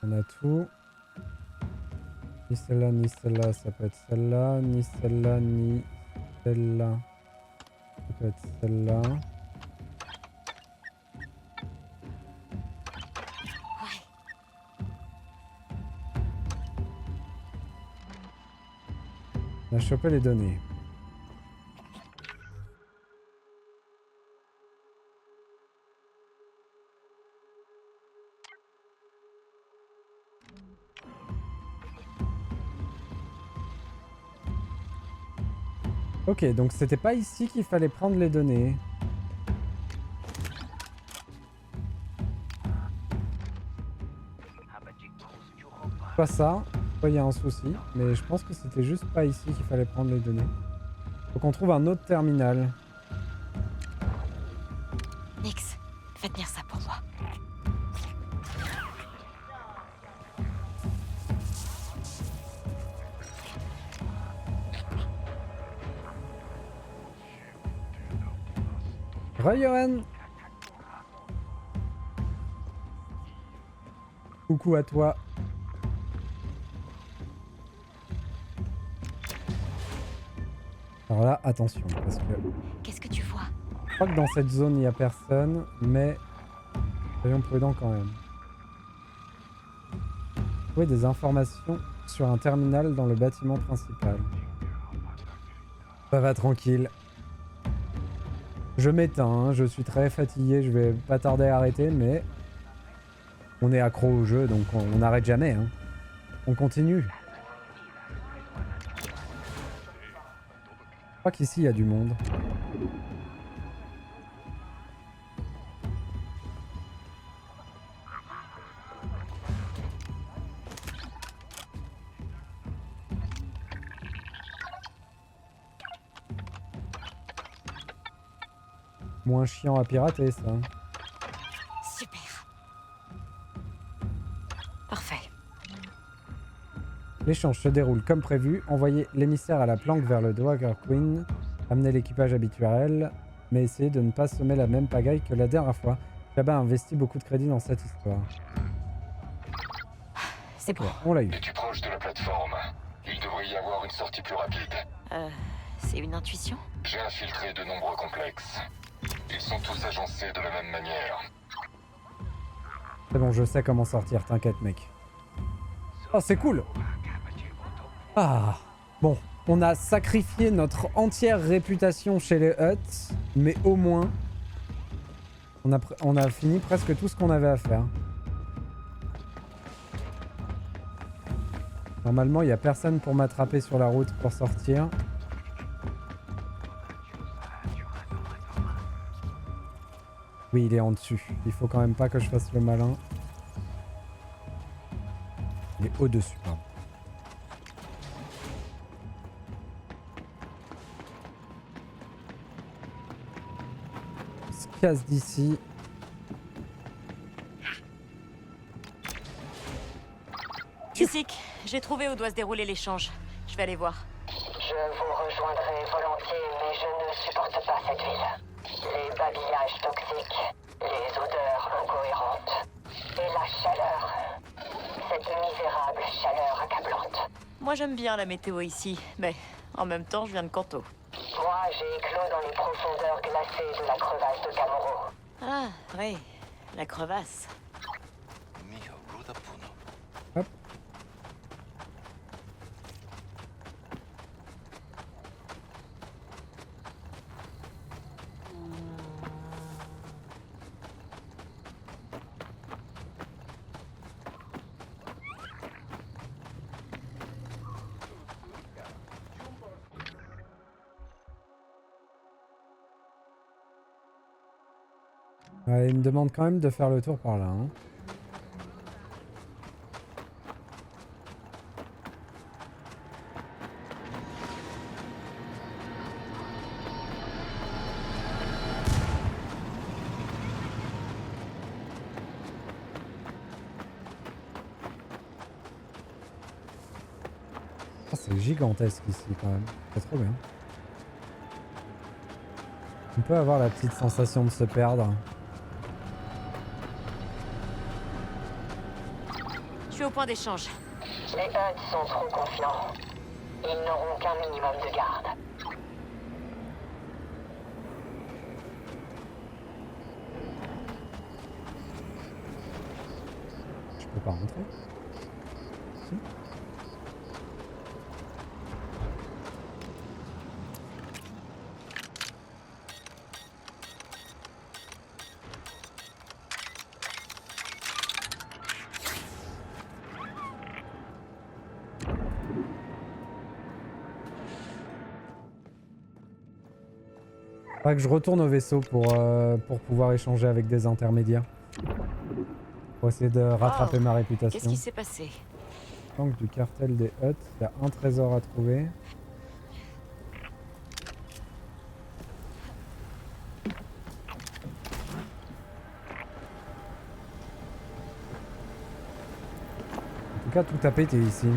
On a tout. Ni celle-là, ça peut être celle-là. Ni celle-là, ni celle-là. Ça peut être celle-là. On a chopé les données. Ok, donc c'était pas ici qu'il fallait prendre les données. Soit ça, soit il y a un souci, mais je pense que c'était juste pas ici qu'il fallait prendre les données. Faut qu'on trouve un autre terminal. Nix, fais tenir ça pour moi. Johan. Coucou à toi. Alors là, attention, parce que... Qu'est-ce que tu vois? Je crois que dans cette zone, il n'y a personne, mais... Soyons prudents quand même. Trouver des informations sur un terminal dans le bâtiment principal. Ça va tranquille. Je m'éteins, hein, je suis très fatigué, je vais pas tarder à arrêter, mais... On est accro au jeu, donc on n'arrête jamais. Hein. On continue. Je crois qu'ici, il y a du monde. Moins chiant à pirater, ça. Super. Parfait. L'échange se déroule comme prévu. Envoyer l'émissaire à la planque vers le Dwarger Queen. Amener l'équipage habituel. Mais essayer de ne pas semer la même pagaille que la dernière fois. Jabba a investi beaucoup de crédit dans cette histoire. C'est bon. On l'a eu. Es-tu proche de la plateforme? Il devrait y avoir une sortie plus rapide. C'est une intuition? J'ai infiltré de nombreux complexes. Ils sont tous agencés de la même manière. C'est bon, je sais comment sortir, t'inquiète mec. Oh, c'est cool. Ah, bon, on a sacrifié notre entière réputation chez les Hutt, mais au moins, on a fini presque tout ce qu'on avait à faire. Normalement, il n'y a personne pour m'attraper sur la route pour sortir. Oui, il est en dessus. Il faut quand même pas que je fasse le malin. Il est au-dessus, pardon. On se casse d'ici. Kisik, j'ai trouvé où doit se dérouler l'échange. Je vais aller voir. Je vous rejoindrai volontiers, mais je ne supporte pas cette ville. Les babillages toxiques, les odeurs incohérentes et la chaleur. Cette misérable chaleur accablante. Moi j'aime bien la météo ici, mais en même temps je viens de Kanto. Moi, j'ai éclos dans les profondeurs glacées de la crevasse de Kamoro. Ah, oui, la crevasse. Hop. Ouais, il me demande quand même de faire le tour par là. Hein. Oh, c'est gigantesque ici quand même. C'est trop bien. On peut avoir la petite sensation de se perdre. Je suis au point d'échange. Les Hutt sont trop confiants. Ils n'auront qu'un minimum de garde. Je peux pas rentrer. Si. Faudrait que je retourne au vaisseau pour pouvoir échanger avec des intermédiaires. Pour essayer de rattraper ma réputation. Qu'est-ce qui s'est passé? Tank du cartel des Hutt, il y a un trésor à trouver. En tout cas, tout a pété ici.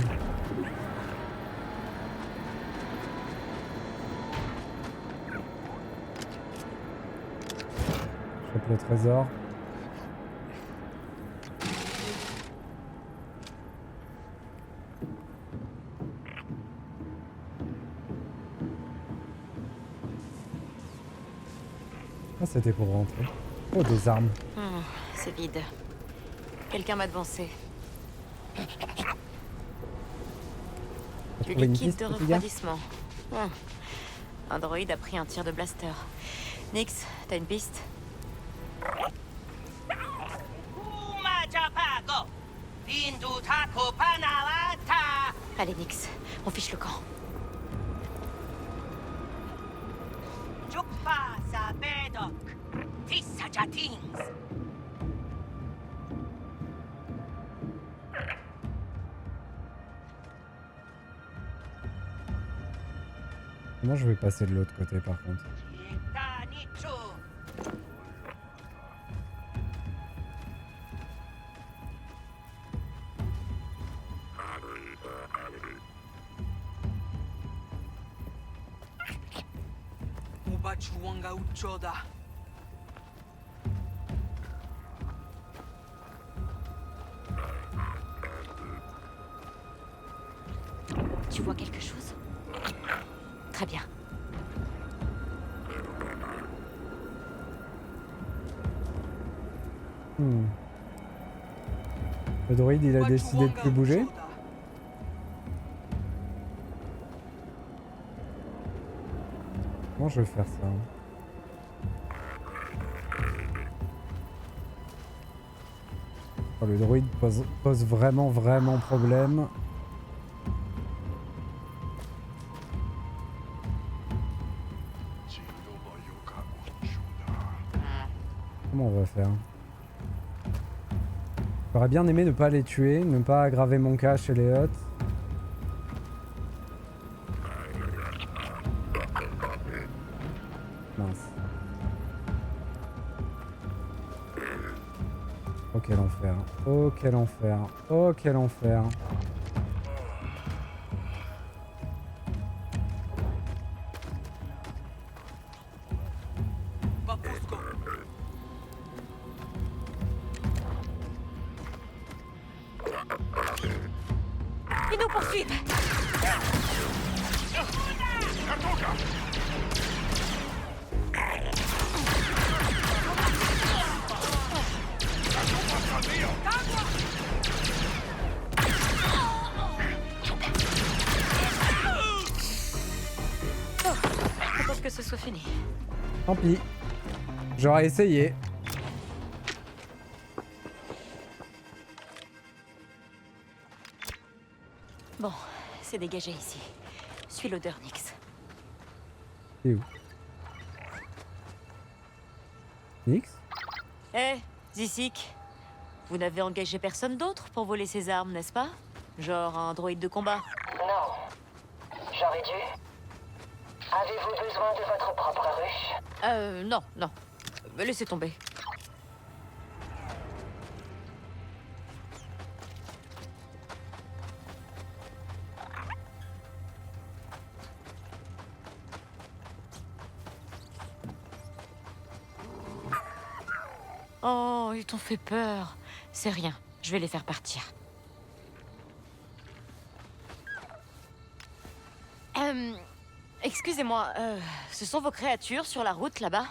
Je chope le trésor. Ah, c'était pour rentrer. Oh, des armes. C'est vide. Quelqu'un m'a devancé. T'as Du trouvé une liquide piste, de petit gars? refroidissement. Un droïde a pris un tir de blaster. Nix, t'as une piste? Allez Nix, on fiche le camp. Moi, je vais passer de l'autre côté par contre. Tu vois quelque chose? Très bien. Hmm. Le droïde, il a décidé de plus bouger. Comment je vais faire ça? Oh, le droïde pose vraiment problème. Comment on va faire? J'aurais bien aimé ne pas les tuer, ne pas aggraver mon cas chez les Hutt. Mince. Oh quel enfer. Oh quel enfer. Oh quel enfer. Ils nous poursuivent. Oh, je pense que ce soit fini. Tant pis. J'aurais essayé. Bon, c'est dégagé ici. Suis l'odeur, Nyx. C'est où? Nyx? Eh, Zissik, vous n'avez engagé personne d'autre pour voler ces armes, n'est-ce pas? Genre un droïde de combat? Non. J'aurais dû. Avez-vous besoin de votre propre ruche? Non, non. Laissez tomber. Oh, ils t'ont fait peur. C'est rien, je vais les faire partir. Excusez-moi, ce sont vos créatures sur la route là-bas?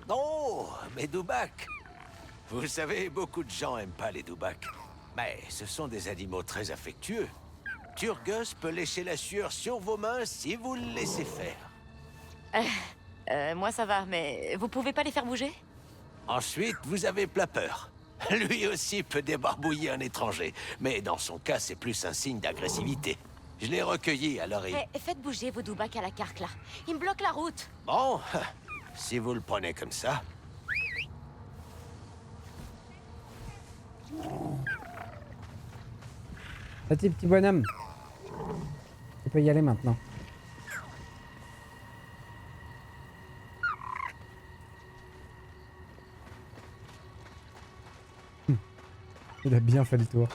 Oh, mes doubacs. Vous savez, beaucoup de gens aiment pas les doubacs. Mais ce sont des animaux très affectueux. Turgus peut lécher la sueur sur vos mains si vous le laissez faire. Moi ça va, mais vous pouvez pas les faire bouger? Ensuite, vous avez Plapper. Lui aussi peut débarbouiller un étranger, mais dans son cas, c'est plus un signe d'agressivité. Je l'ai recueilli, alors il... Faites bouger vos doubacs à la carque là. Ils me bloquent la route. Bon, si vous le prenez comme ça... Petit bonhomme. Tu peux y aller maintenant. Il a bien fait le tour.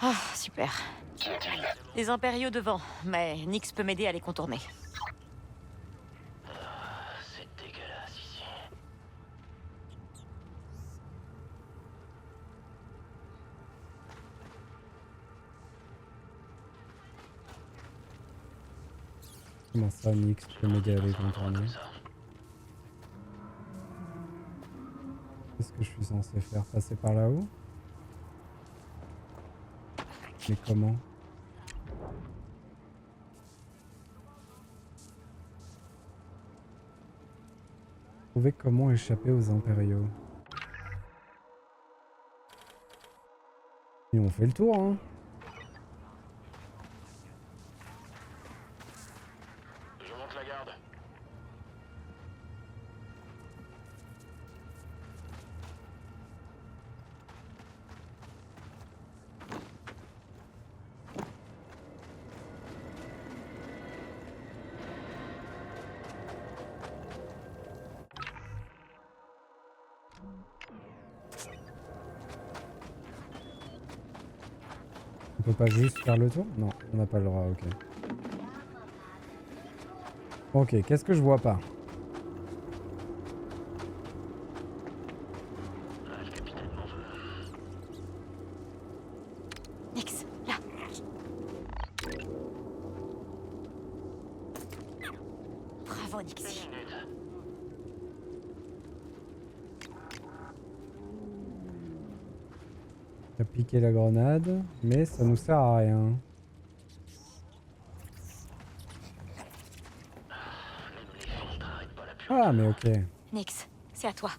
Ah, super. Les impériaux devant, mais Nyx peut m'aider à les contourner. C'est dégueulasse ici. Comment ça, Nyx peut m'aider à les contourner? Qu'est-ce que je suis censé faire? Passer par là-haut? Mais comment? Trouver comment échapper aux impériaux. Et on fait le tour, hein. Je monte la garde. On peut pas juste faire le tour? Non, on n'a pas le droit, ok. Ok, qu'est-ce que je vois pas? Nyx, Il a piqué la grenade, mais ça nous sert à rien. Ah, mais ok. Nix, c'est à toi.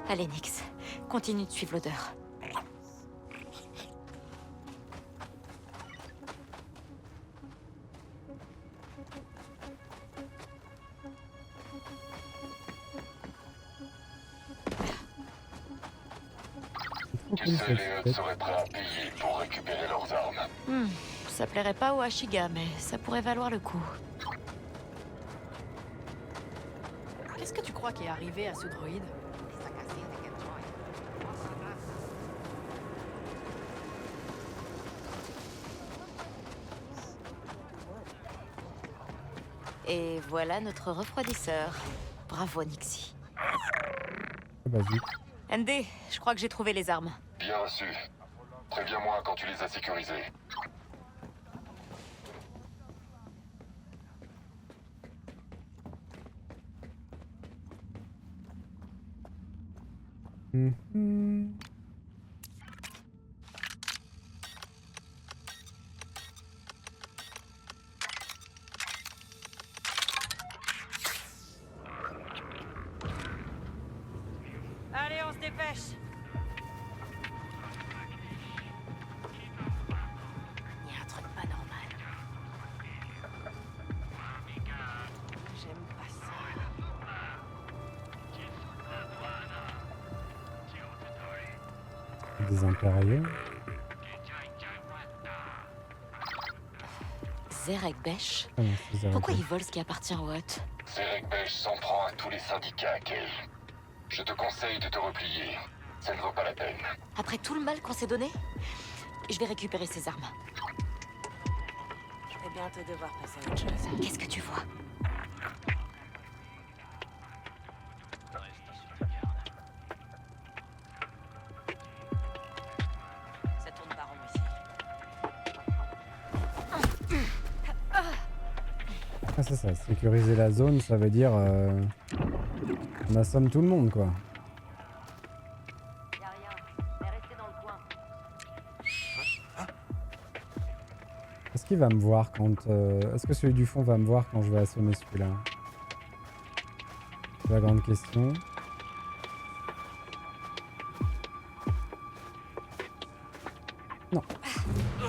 Allez, Nix, continue de suivre l'odeur. Tu sais, les Hutt seraient prêts à payer pour récupérer leurs armes. Ça plairait pas au Ashiga, mais ça pourrait valoir le coup. Qu'est-ce que tu crois qui est arrivé à ce droïde? Et voilà notre refroidisseur. Bravo, Nixie. Basique. ND, je crois que j'ai trouvé les armes. Bien reçu. Préviens-moi quand tu les as sécurisés. Allez, on se dépêche. Il y a un truc pas normal. J'aime pas ça. Des impériaux. Zerek Besh. Ah non, c'est Zerek Pourquoi Besh. ils volent ce qui appartient aux Hutt? Zerek Besh s'en prend à tous les syndicats, Kay. Je te conseille de te replier. Ça ne vaut pas la peine. Après tout le mal qu'on s'est donné, je vais récupérer ces armes. Je vais bientôt devoir passer à autre chose. Qu'est-ce que tu vois? Ça tourne pas rond ici. Ah, c'est ça, sécuriser la zone, ça veut dire on assomme tout le monde, quoi. Y a rien, mais restez dans le coin. Est-ce qu'il va me voir quand... Est-ce que celui du fond va me voir quand je vais assommer celui-là? C'est la grande question. Non.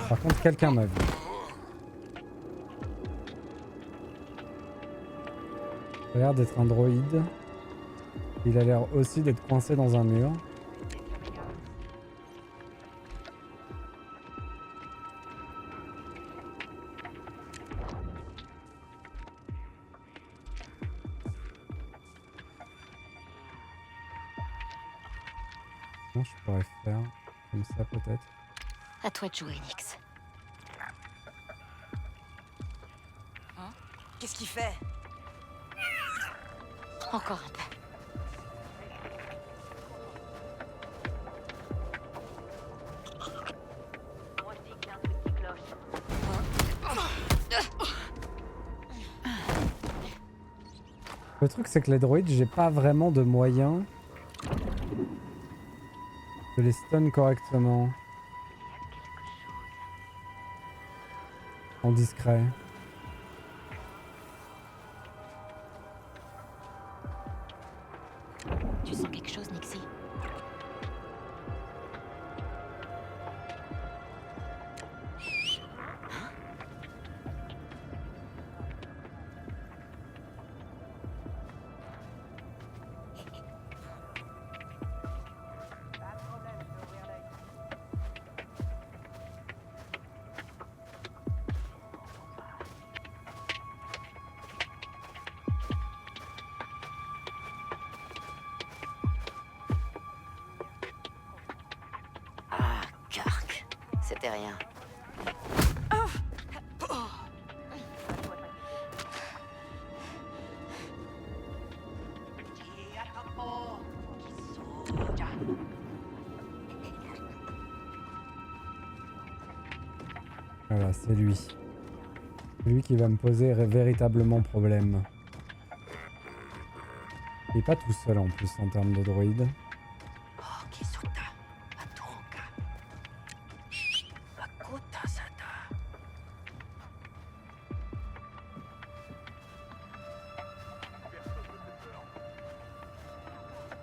Par contre, quelqu'un m'a vu. Ça a l'air d'être un droïde. Il a l'air aussi d'être coincé dans un mur. Non, je pourrais faire comme ça peut-être. À toi de jouer, Nix. Qu'est-ce qu'il fait? Encore un peu. Moi je dis qu'il y a un truc qui cloche. Le truc c'est que les droïdes, j'ai pas vraiment de moyens de les stun correctement. En discret. Tu sens quelque chose, Nixie? Ah, Kark. C'était rien. Voilà, c'est lui. C'est lui qui va me poser véritablement problème. Il est pas tout seul en plus en termes de droïde.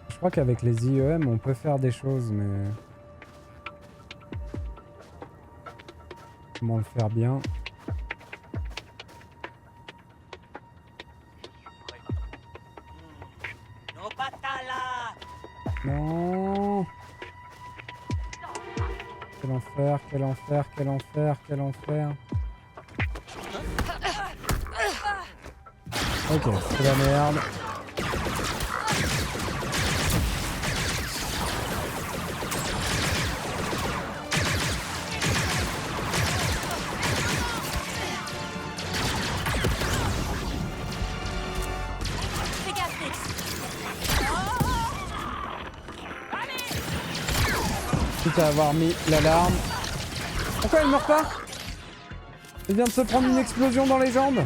Je crois qu'avec les IEM on peut faire des choses, mais comment le faire bien? Non. Quel enfer, quel enfer, quel enfer, quel enfer. Ok, c'est la merde. Quitte à avoir mis l'alarme. Pourquoi il meurt pas? Il vient de se prendre une explosion dans les jambes.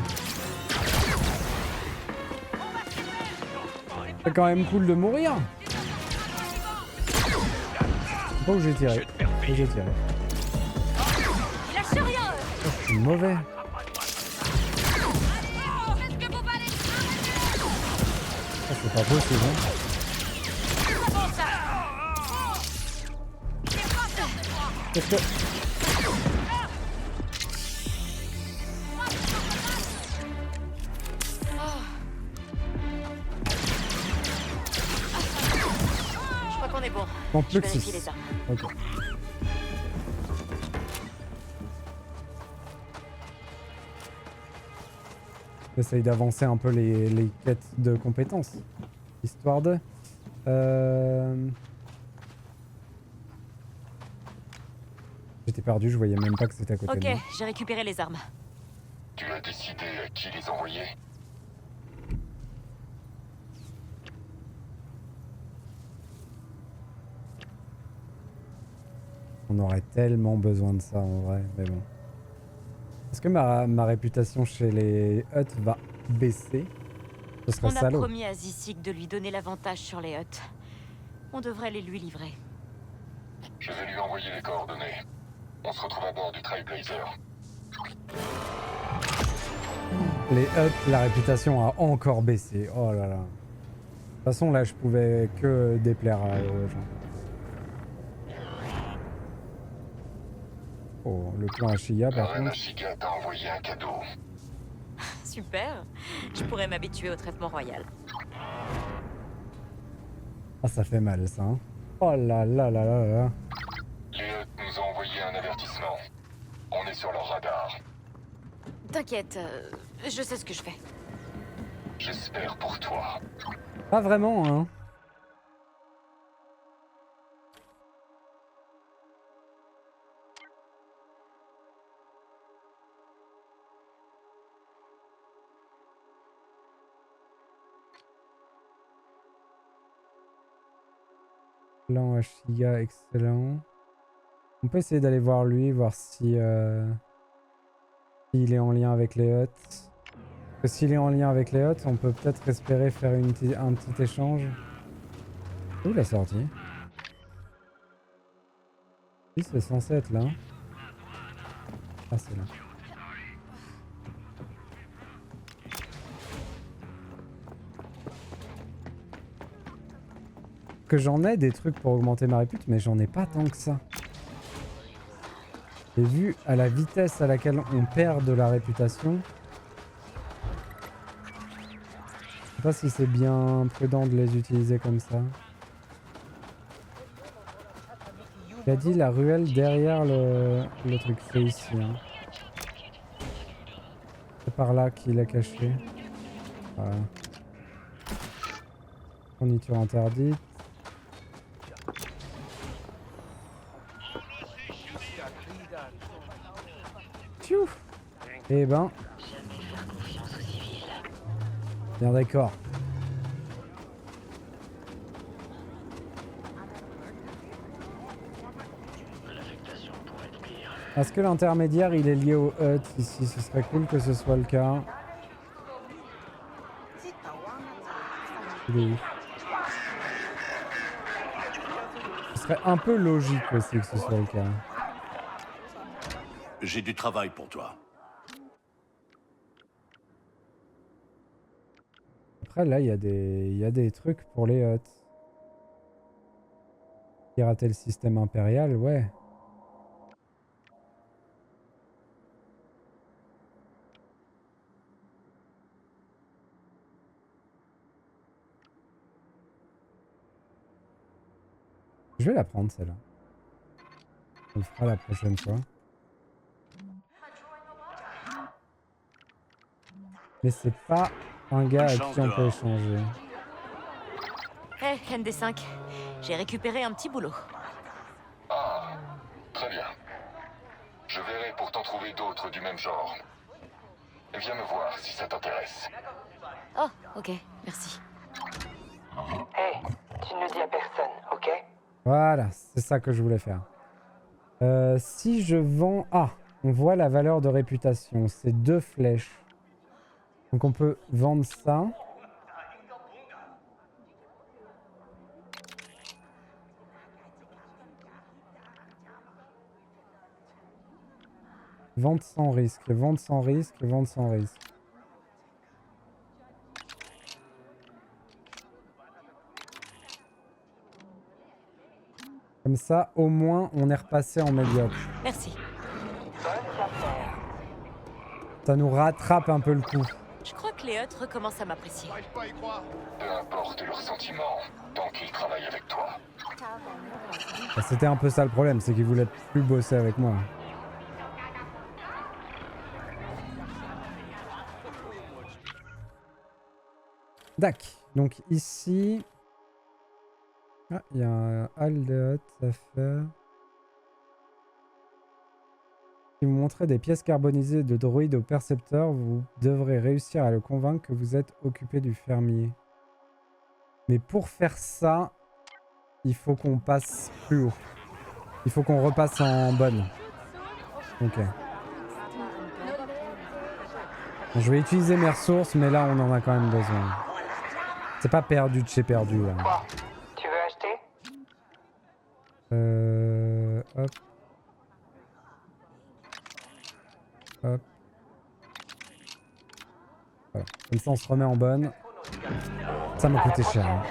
C'est quand même cool de mourir. Pas où j'ai tiré. Où j'ai tiré. Oh, je suis mauvais. Oh, c'est pas possible. Hein. Qu'est-ce que... Je crois qu'on est bon. En plus Je que vérifie 6. les armes. Ok. J'essaye d'avancer un peu les quêtes de compétences. Histoire de... J'étais perdu, je voyais même pas que c'était à côté de moi. Ok, j'ai récupéré les armes. Tu as décidé à qui les envoyer? On aurait tellement besoin de ça en vrai, mais bon. Est-ce que ma réputation chez les Hutt va baisser? Ce serait On a salaud. promis à Zissik de lui donner l'avantage sur les Hutt. On devrait les lui livrer. Je vais lui envoyer les coordonnées. On se retrouve à bord du Trailblazer. Les Hutt, la réputation a encore baissé. Oh là là. De toute façon, là, je pouvais que déplaire aux gens. Oh, le clan Ashiya, par Reine contre. Ashiga t'a envoyé un cadeau. Super. Je pourrais m'habituer au traitement royal. Ah, ça fait mal, ça. Hein. Oh là là là là là. Les Hutt nous ont envoyé un avertissement. On est sur leur radar. T'inquiète, je sais ce que je fais. J'espère pour toi. Pas vraiment, hein. Clan Ashiya, excellent. On peut essayer d'aller voir lui, voir si s'il est en lien avec les Hutt. Parce que s'il est en lien avec les Hutt, on peut peut-être espérer faire un petit échange. Où la sortie? Si, c'est censé être là. Ah, c'est là. Que j'en ai des trucs pour augmenter ma répute, mais j'en ai pas tant que ça. Et vu à la vitesse à laquelle on perd de la réputation, je sais pas si c'est bien prudent de les utiliser comme ça. Il a dit la ruelle derrière le truc, c'est ici. Hein. C'est par là qu'il a caché. Voilà. Fourniture interdite. Tchouf. Eh ben. Bien d'accord. Est-ce que l'intermédiaire il est lié au hut ici? Ce serait cool que ce soit le cas. Il est où? Ce serait un peu logique aussi que ce soit le cas. J'ai du travail pour toi. Après là il y a des trucs pour les huts. Pirater le système impérial, ouais. Je vais la prendre celle-là. On le fera la prochaine fois. Mais c'est pas un gars à qui on peut échanger. Hé, ND5, j'ai récupéré un petit boulot. Ah, très bien. Je verrai pour t'en trouver d'autres du même genre. Viens me voir si ça t'intéresse. Oh, ok, merci. Hé, tu ne dis à personne, ok? Voilà, c'est ça que je voulais faire. Si je vends... Ah, on voit la valeur de réputation. C'est 2 flèches. Donc on peut vendre ça. Vente sans risque, vente sans risque, vente sans risque. Comme ça, au moins, on est repassé en médiocre. Merci. Ça nous rattrape un peu le coup. Je crois que les Hutt recommencent à m'apprécier. Peu importe leurs sentiments, tant qu'ils travaillent avec toi. Bah, c'était un peu ça le problème, c'est qu'ils voulaient plus bosser avec moi. Dac. Donc ici... Ah, il y a un hall de Hutt à faire. Si vous montrez des pièces carbonisées de droïdes au percepteur, vous devrez réussir à le convaincre que vous êtes occupé du fermier. Mais pour faire ça, il faut qu'on passe plus haut. Il faut qu'on repasse en bonne. Ok. Bon, je vais utiliser mes ressources, mais là on en a quand même besoin. C'est pas perdu de chez perdu là. Quoi? Tu veux acheter? Hop. Hop. Voilà. Comme ça on se remet en bonne. Ça m'a coûté cher. Hein.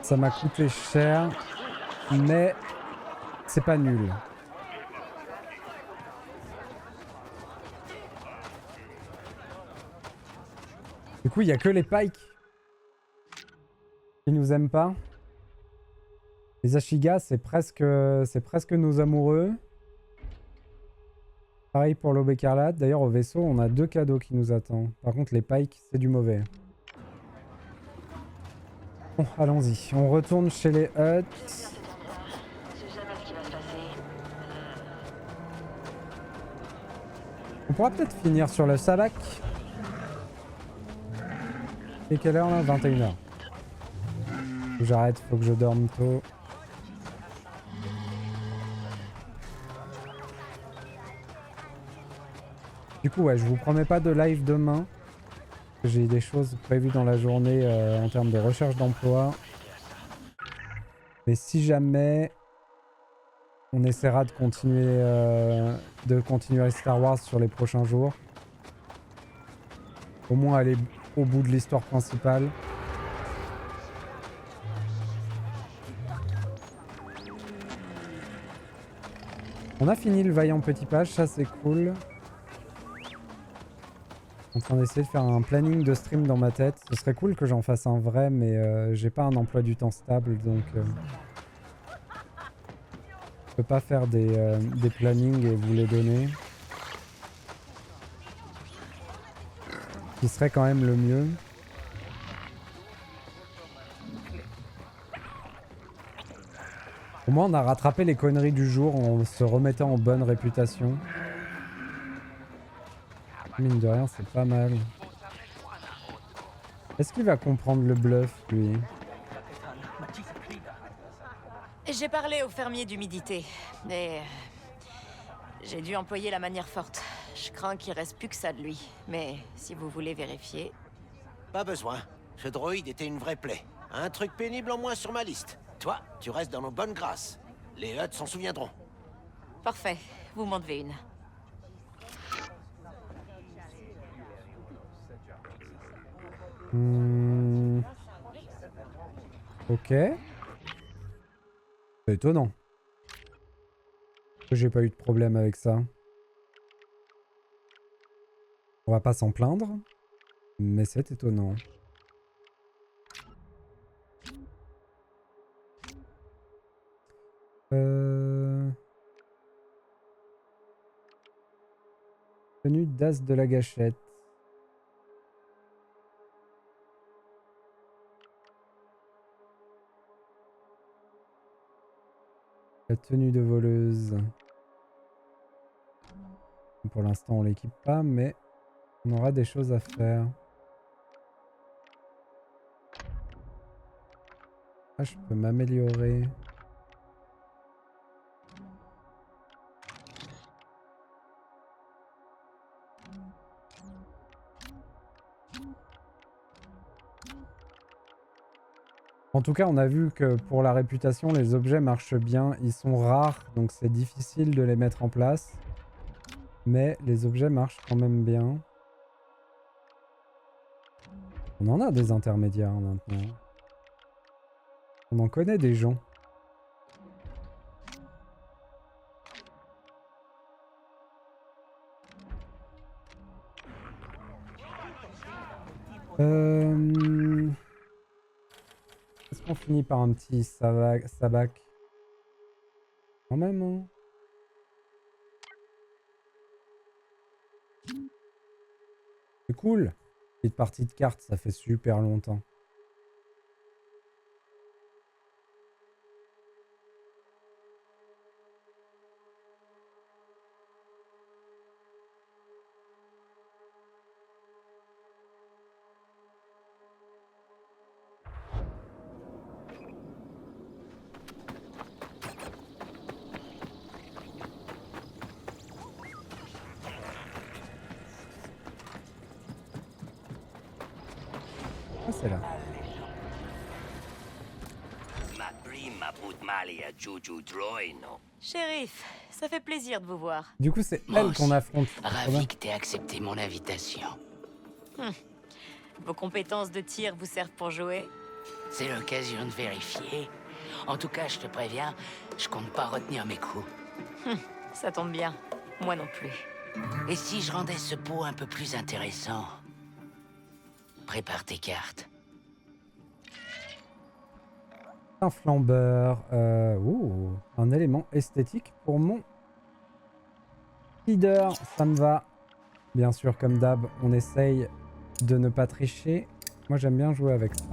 Ça m'a coûté cher. Mais c'est pas nul. Du coup, il n'y a que les Pikes qui nous aiment pas. Les Ashigas, c'est presque nos amoureux. Pareil pour l'Aube écarlate. D'ailleurs, au vaisseau, on a 2 cadeaux qui nous attendent. Par contre, les Pikes, c'est du mauvais. Bon, allons-y. On retourne chez les Hutt. On pourra peut-être finir sur le Sabak. Et quelle heure là? 21h. J'arrête, faut que je dorme tôt. Du coup, ouais, je vous promets pas de live demain. J'ai des choses prévues dans la journée en termes de recherche d'emploi. Mais si jamais, on essaiera de continuer Star Wars sur les prochains jours. Au moins aller au bout de l'histoire principale. On a fini le vaillant petit page, ça c'est cool. En train d'essayer de faire un planning de stream dans ma tête. Ce serait cool que j'en fasse un vrai, mais j'ai pas un emploi du temps stable, donc je peux pas faire des plannings et vous les donner. Ce qui serait quand même le mieux. Au moins on a rattrapé les conneries du jour en se remettant en bonne réputation. Mine de rien, c'est pas mal. Est-ce qu'il va comprendre le bluff, lui? J'ai parlé au fermier d'humidité, et J'ai dû employer la manière forte. Je crains qu'il reste plus que ça de lui. Mais si vous voulez vérifier... Pas besoin. Ce droïde était une vraie plaie. Un truc pénible en moins sur ma liste. Toi, tu restes dans nos bonnes grâces. Les Hutt s'en souviendront. Parfait. Vous m'en devez une. Ok. C'est étonnant. J'ai pas eu de problème avec ça. On va pas s'en plaindre. Mais c'est étonnant. Tenue d'as de la gâchette. La tenue de voleuse. Pour l'instant, on l'équipe pas, mais on aura des choses à faire. Ah, je peux m'améliorer. En tout cas, on a vu que pour la réputation, les objets marchent bien. Ils sont rares, donc c'est difficile de les mettre en place. Mais les objets marchent quand même bien. On en a des intermédiaires maintenant. On en connaît des gens. Est-ce qu'on finit par un petit sabac quand même, hein? C'est cool. Petite partie de cartes, ça fait super longtemps. C'est là. Shérif, ça fait plaisir de vous voir. Du coup, c'est elle qu'on affronte. Ravi que t'aies accepté mon invitation. Vos compétences de tir vous servent pour jouer? C'est l'occasion de vérifier. En tout cas, je te préviens, je compte pas retenir mes coups. Ça tombe bien. Moi non plus. Et si je rendais ce pot un peu plus intéressant? Prépare tes cartes. Un flambeur. Un élément esthétique pour mon leader. Ça me va. Bien sûr, comme d'hab, on essaye de ne pas tricher. Moi, j'aime bien jouer avec ça.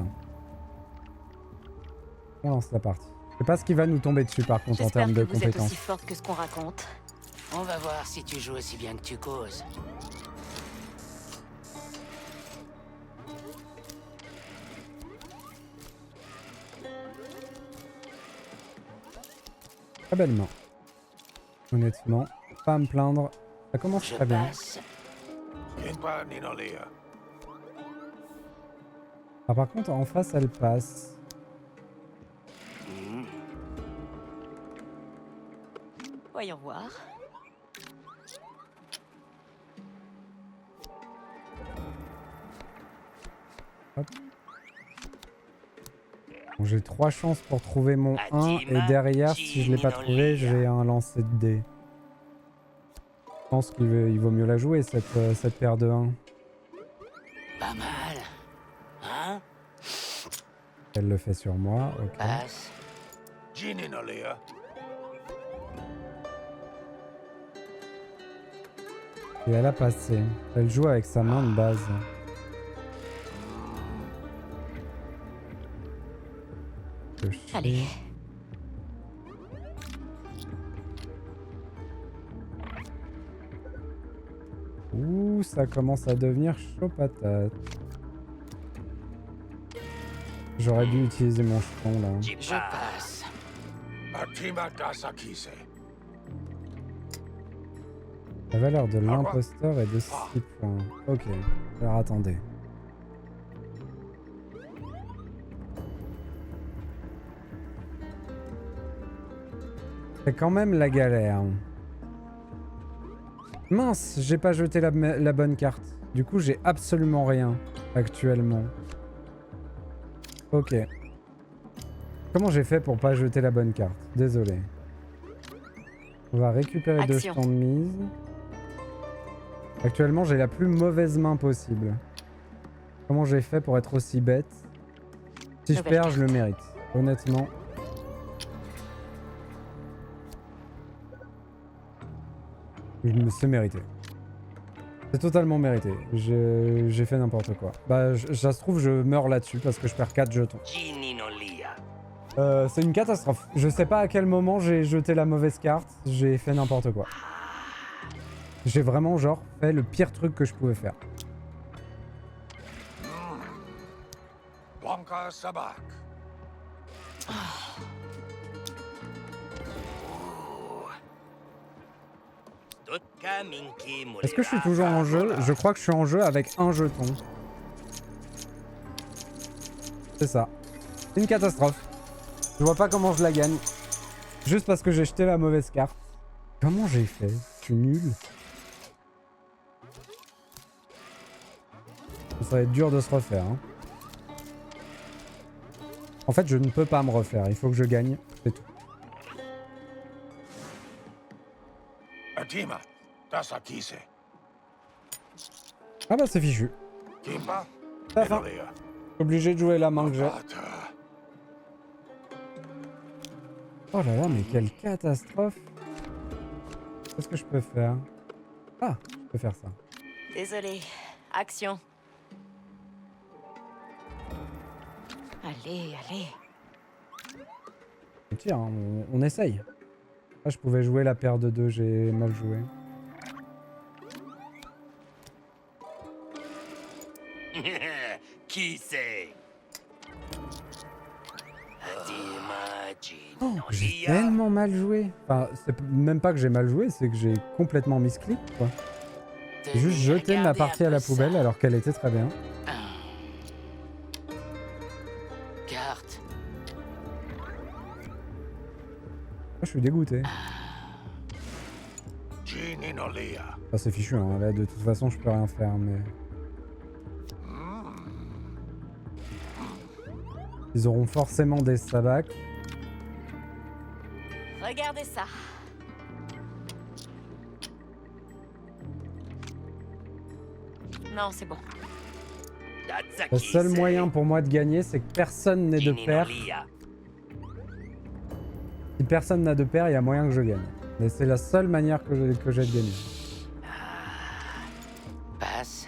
On lance la partie. Je sais pas ce qui va nous tomber dessus, par contre, en termes de compétences. J'espère que vous êtes aussi forte que ce qu'on raconte. On va voir si tu joues aussi bien que tu causes. Très belle main. Honnêtement, pas à me plaindre. Ça commence très bien. Ah, par contre, en face, elle passe. Voyons voir. Hop. Bon, j'ai 3 chances pour trouver mon 1 et derrière, si je l'ai pas trouvé, j'ai un lancer de dés. Je pense qu'il vaut mieux la jouer, cette paire de 1. Pas mal. Hein? Elle le fait sur moi, ok. Passe. Et elle a passé. Elle joue avec sa main de base. Allez. Ouh, ça commence à devenir chaud patate. J'aurais dû utiliser mon jeton là. Je passe. La valeur de l'imposteur est de 6 points. Ok, alors attendez. C'est quand même la galère. Mince, j'ai pas jeté la bonne carte. Du coup, j'ai absolument rien actuellement. Ok. Comment j'ai fait pour pas jeter la bonne carte? Désolé. On va récupérer 2 jetons de mise. Actuellement, j'ai la plus mauvaise main possible. Comment j'ai fait pour être aussi bête? Si je perds, je le mérite. Honnêtement. C'est mérité. C'est totalement mérité. J'ai fait n'importe quoi. Bah, ça se trouve, je meurs là-dessus parce que je perds 4 jetons. C'est une catastrophe. Je sais pas à quel moment j'ai jeté la mauvaise carte. J'ai fait n'importe quoi. J'ai vraiment, genre, fait le pire truc que je pouvais faire. Blanca Sabak. Est-ce que je suis toujours en jeu? Je crois que je suis en jeu avec un jeton. C'est ça. C'est une catastrophe. Je vois pas comment je la gagne. Juste parce que j'ai jeté la mauvaise carte. Comment j'ai fait? Je suis nul. Ça va être dur de se refaire. Hein. En fait, je ne peux pas me refaire. Il faut que je gagne. C'est tout. Ah bah c'est fichu. C'est la fin. Obligé de jouer la main que j'ai. Oh là là, mais quelle catastrophe. Qu'est-ce que je peux faire? Ah, je peux faire ça. Désolé. Action. Allez, allez. Tiens, on essaye. Ah, je pouvais jouer la paire de 2, j'ai mal joué. Qui c'est? Oh, j'ai tellement mal joué. Enfin, c'est même pas que j'ai mal joué, c'est que j'ai complètement misclick, quoi. J'ai juste jeté ma partie à la poubelle alors qu'elle était très bien. Carte. Ah, je suis dégoûté. Ah, c'est fichu, hein. Là, de toute façon, je peux rien faire, mais... Ils auront forcément des sabacs. Regardez ça. Non, c'est bon. Le seul moyen pour moi de gagner, c'est que personne n'ait de paire. Si personne n'a de paire, il y a moyen que je gagne. Mais c'est la seule manière que j'ai de gagner. Passe.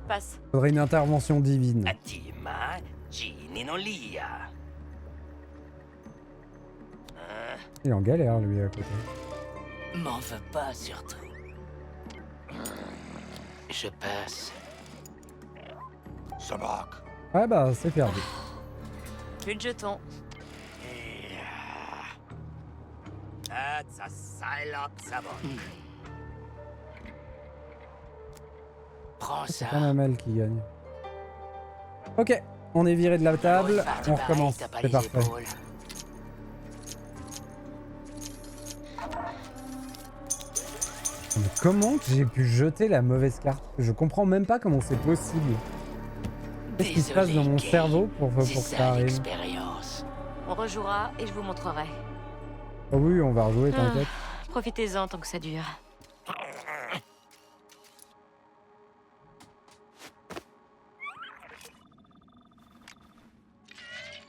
Passe. Faudrait une intervention divine. Il est en galère, lui, à côté. M'en veux pas, surtout. Je passe. Ouais, bah, c'est perdu. Plus de jetons. Prends C'est ça. quand même elle qui gagne. Ok, on est viré de la table. On recommence. C'est parfait. Mais comment j'ai pu jeter la mauvaise carte? Je comprends même pas comment c'est possible. Qu'est-ce qui se passe dans mon cerveau pour que ça arrive? On rejouera et je vous montrerai. Oh oui, on va rejouer, t'inquiète. Profitez-en tant que ça dure.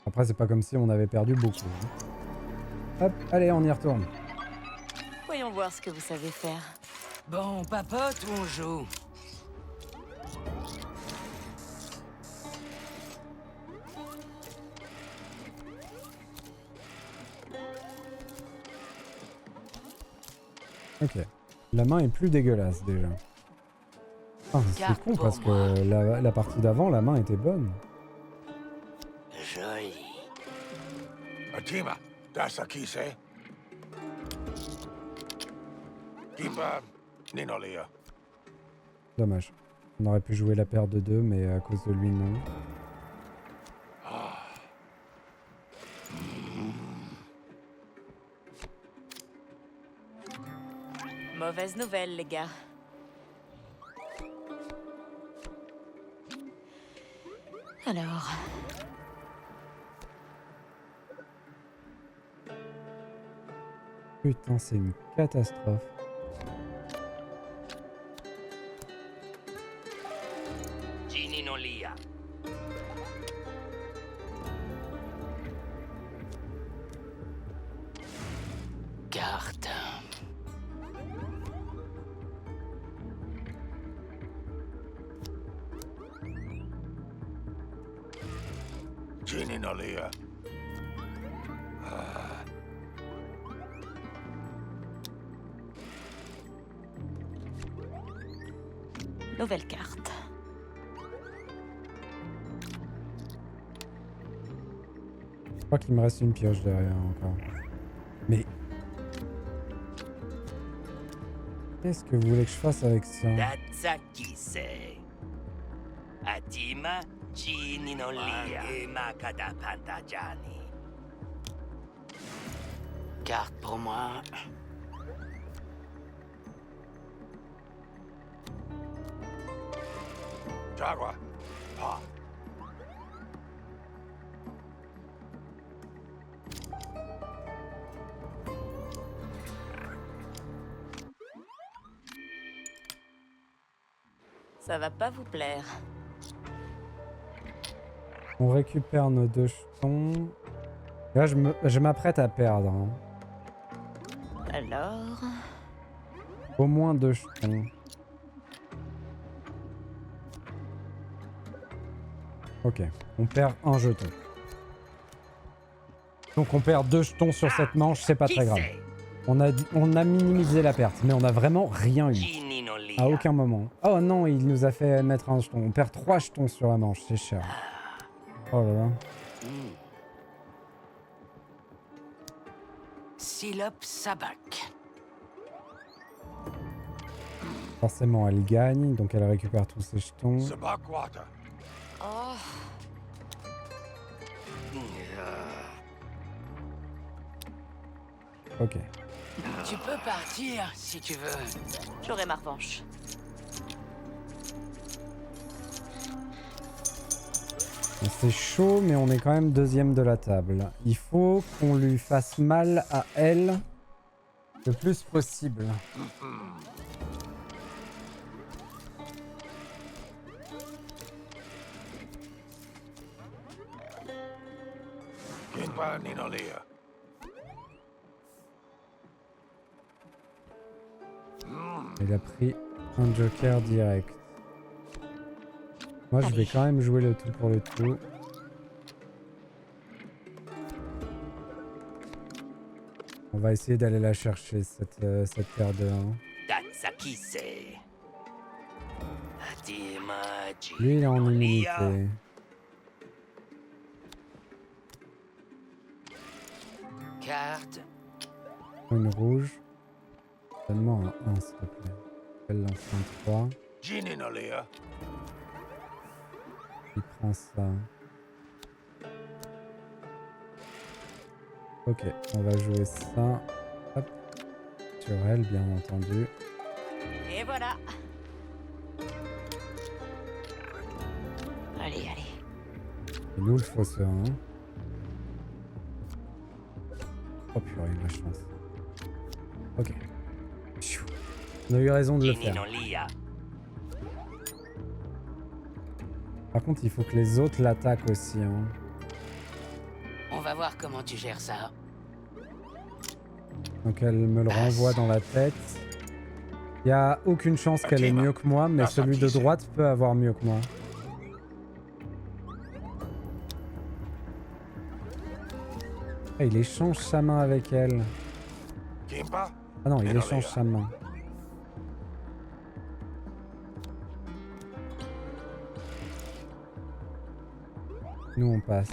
Après, c'est pas comme si on avait perdu beaucoup. Hop, allez, on y retourne. Voyons voir ce que vous savez faire. Bon, on papote ou on joue? Ok. La main est plus dégueulasse déjà. Ah, c'est con parce que la partie d'avant, la main était bonne. Joli. Atima, tässä kise. Kimpa, Ninolia. Dommage. On aurait pu jouer la paire de 2, mais à cause de lui, non. Mauvaise nouvelle, les gars. Alors... Putain, c'est une catastrophe. Gininolia. Carte. Gininolia. Nouvelle carte. Je crois qu'il me reste une pioche derrière encore. Mais... Qu'est-ce que vous voulez que je fasse avec ça? Datsakise. Atima Gininolia. Makada Pantajani. Carte pour moi. Jagua. Pa. Ça va pas vous plaire. On récupère nos 2 jetons. Là, je m'apprête à perdre. Hein. Alors... Au moins 2 jetons. Ok, on perd un jeton. Donc on perd 2 jetons sur cette manche, c'est pas très grave. On a minimisé la perte, mais on a vraiment rien eu. À aucun moment. Oh non, il nous a fait mettre un jeton. On perd 3 jetons sur la manche, c'est cher. Oh là là. Silop Sabak. Forcément, elle gagne, donc elle récupère tous ses jetons. Oh. Ok. Tu peux partir si tu veux. J'aurai ma revanche. C'est chaud, mais on est quand même 2e de la table. Il faut qu'on lui fasse mal à elle le plus possible. Kimpa, Ninolia. Il a pris un joker direct. Moi, je vais quand même jouer le tout pour le tout. On va essayer d'aller la chercher, cette paire de 1. Lui, il est en immunité. Carte. Une rouge. Donne-moi un 1, s'il te plaît. Elle lance un 3. Gininolia. Il prend ça. Ok, on va jouer ça. Hop. Sur elle, bien entendu. Et voilà. Allez, allez. Et nous, le fausse 1. Oh purée, la chance. Ok. On a eu raison de le faire. Par contre, il faut que les autres l'attaquent aussi. Hein. On va voir comment tu gères ça. Donc elle me le renvoie dans la tête. Il n'y a aucune chance qu'elle ait mieux que moi, mais celui de droite peut avoir mieux que moi. Ah, il échange sa main avec elle. Ah non, il échange sa main. Nous on passe.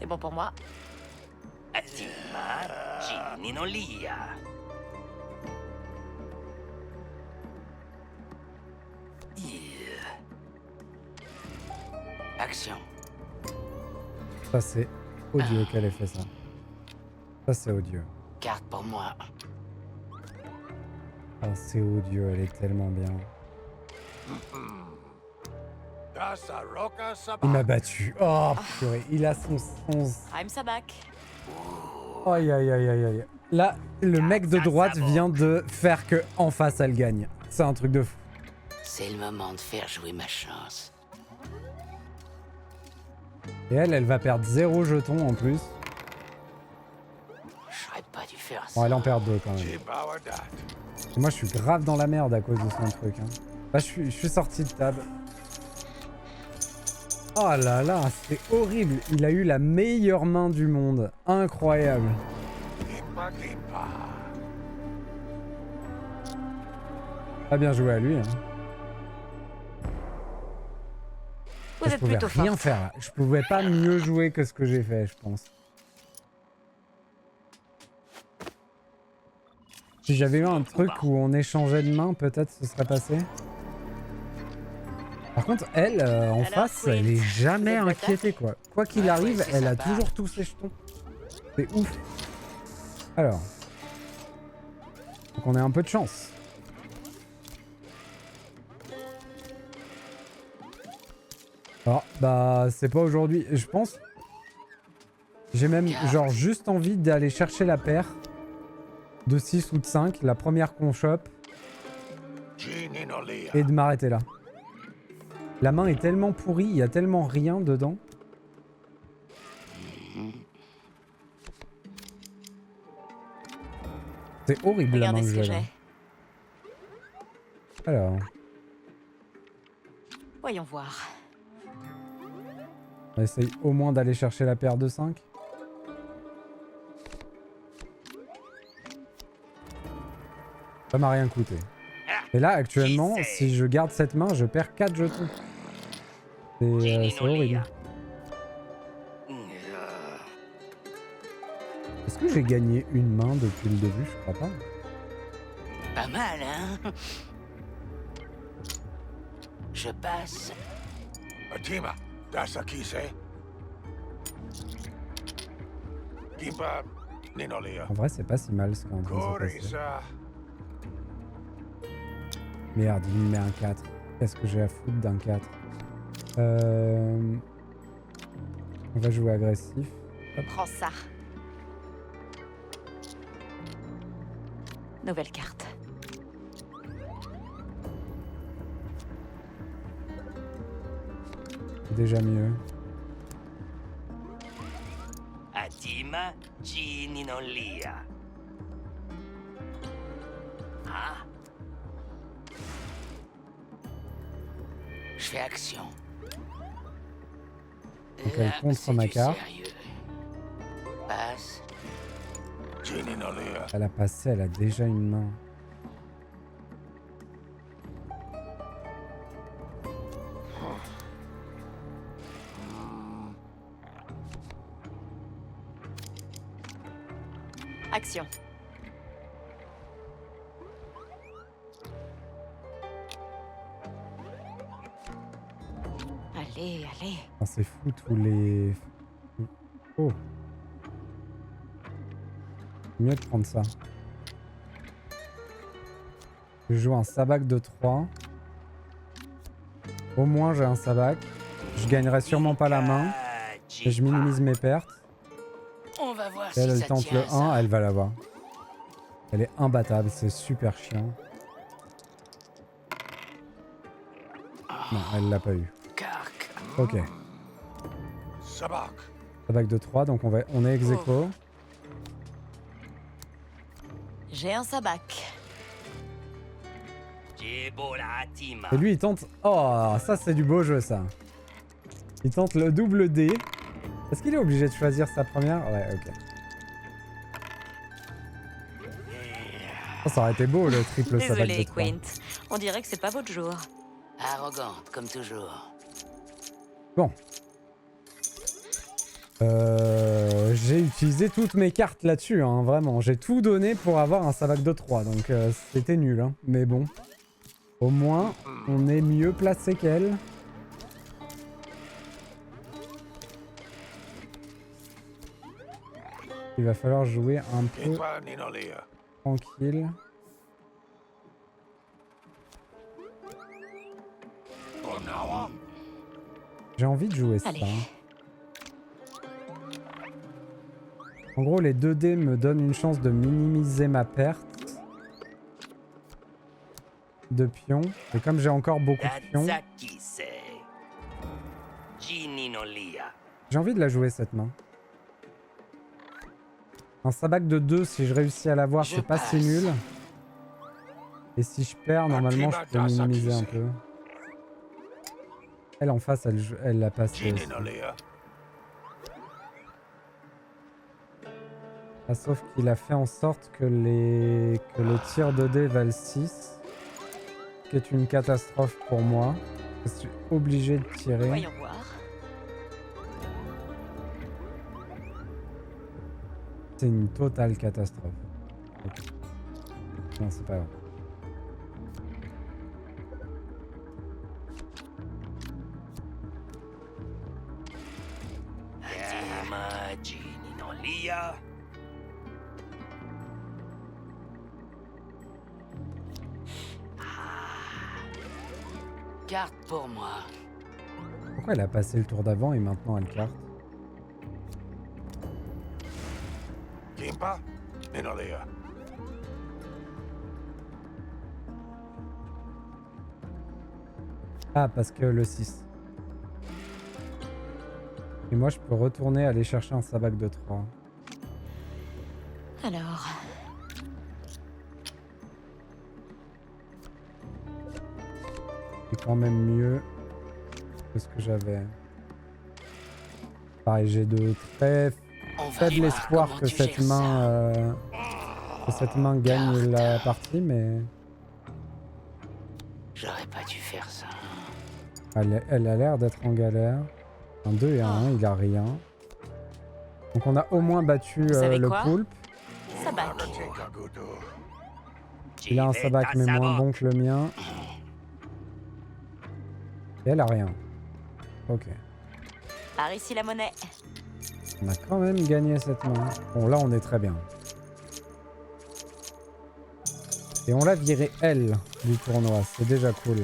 C'est bon pour moi. Atima, Ginny non lia. Action. Ça, c'est odieux qu'elle ait fait ça. Ça, c'est odieux. Carte pour moi. Ah, c'est odieux, elle est tellement bien. Il m'a battu. Oh, purée, il a son 11. I'm Sabak. Aïe, aïe, aïe, aïe, aïe. Là, le mec de droite vient de faire que en face, elle gagne. C'est un truc de fou. C'est le moment de faire jouer ma chance. Et elle va perdre 0 jetons en plus. J'aurais pas dû faire ça. Bon, elle en perd 2 quand même. Et moi, je suis grave dans la merde à cause de son truc. Hein. Là, je suis sorti de table. Oh là là, c'est horrible. Il a eu la meilleure main du monde. Incroyable. Pas bien joué à lui. Hein. Vous Je êtes pouvais plutôt rien forte. faire là. Je pouvais pas mieux jouer que ce que j'ai fait, je pense. Si j'avais eu un truc où on échangeait de mains, peut-être ce serait passé. Par contre, elle, en face, Queen, elle est jamais vous êtes inquiétée, quoi. Quoi qu'il arrive, c'est elle a sympa. toujours tous ses jetons. C'est ouf. Alors. Donc on a un peu de chance. Alors, bah, c'est pas aujourd'hui. Je pense. J'ai même, genre, juste envie d'aller chercher la paire de 6 ou de 5, la première qu'on chope, et de m'arrêter là. La main est tellement pourrie, il y a tellement rien dedans. C'est horrible la main Regardez que ce que j'ai là. j'ai. Alors, Voyons voir. on essaye au moins d'aller chercher la paire de 5. Ça m'a rien coûté. Et là, actuellement, si je garde cette main, je perds 4 jetons. C'est horrible. Est-ce que j'ai gagné une main depuis le début? Je crois pas. Pas mal, hein? Je passe. Atima, das qui c'est? Kimpa, Ninolia. En vrai, c'est pas si mal ce qu'on est en train de se passer. Merde, il me met un 4. Qu'est-ce que j'ai à foutre d'un 4? On va jouer agressif. Hop. Prends ça. Nouvelle carte. Déjà mieux. Atima, Ginny non lia. Ah. Je fais action. Donc elle contre ma carte. Passe. Elle a passé, elle a déjà une main. Action. Allez, allez. Ah, c'est fou tous les... Oh. Mieux de prendre ça. Je joue un sabac de 3. Au moins j'ai un sabac. Je gagnerai sûrement pas la main. Et je minimise mes pertes. On va voir Et elle, si elle ça tente tient, le 1, ça. elle va l'avoir. Elle est imbattable, c'est super chiant. Non, elle l'a pas eu. Carc. Ok. Sabac de 3, donc on est ex aequo. J'ai un sabac. Et lui il tente... Oh, ça c'est du beau jeu ça. Il tente le double D. Est-ce qu'il est obligé de choisir sa première? Ouais, ok. Oh, ça aurait été beau le triple sabac de Désolé, 3. Quint. On dirait que c'est pas votre jour. Arrogante, comme toujours. Bon. J'ai utilisé toutes mes cartes là-dessus, hein, vraiment. J'ai tout donné pour avoir un Savak de 3, donc c'était nul. Hein. Mais bon, au moins, on est mieux placé qu'elle. Il va falloir jouer un peu tranquille. J'ai envie de jouer ça. Allez. En gros, les 2 dés me donnent une chance de minimiser ma perte de pions. Et comme j'ai encore beaucoup de pions, j'ai envie de la jouer cette main. Un Sabak de 2, si je réussis à l'avoir, c'est pas si nul. Et si je perds, normalement, je peux minimiser un peu. Elle en face, elle l'a passé aussi. Ah, sauf qu'il a fait en sorte que les tirs de dés valent 6. Ce qui est une catastrophe pour moi. Je suis obligé de tirer. Voyons voir. C'est une totale catastrophe. Okay. Non, c'est pas grave. Carte pour moi. Pourquoi elle a passé le tour d'avant et maintenant elle carte? Kimpa, Ninolia. Ah, parce que le 6. Et moi, je peux retourner aller chercher un Sabak de 3. Alors, C'est quand même mieux que ce que j'avais. Pareil, j'ai de très faible espoir que cette main gagne la partie, mais J'aurais pas dû faire ça. elle a l'air d'être en galère. Un 2 et un 1, il a rien. Donc on a au moins battu Vous savez le quoi poulpe. Sabak. Il a un Sabak mais moins bon que le mien. Et elle a rien. Ok. Par ici la monnaie. On a quand même gagné cette main. Bon, là, on est très bien. Et on l'a viré, elle, du tournoi. C'est déjà cool.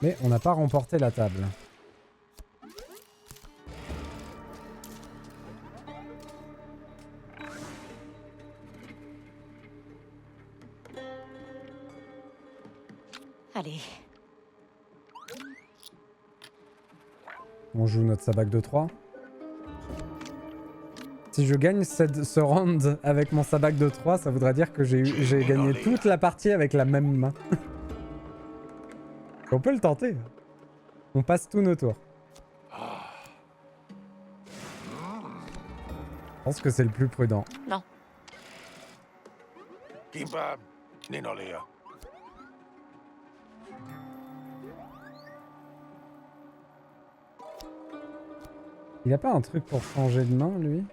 Mais on n'a pas remporté la table. Allez. On joue notre Sabak de 3. Si je gagne ce round avec mon Sabak de 3, ça voudrait dire que j'ai gagné toute la partie avec la même main. On peut le tenter. On passe tous nos tours. Je pense que c'est le plus prudent. Non. Kimpa, Ninolia. Il a pas un truc pour changer de main, lui?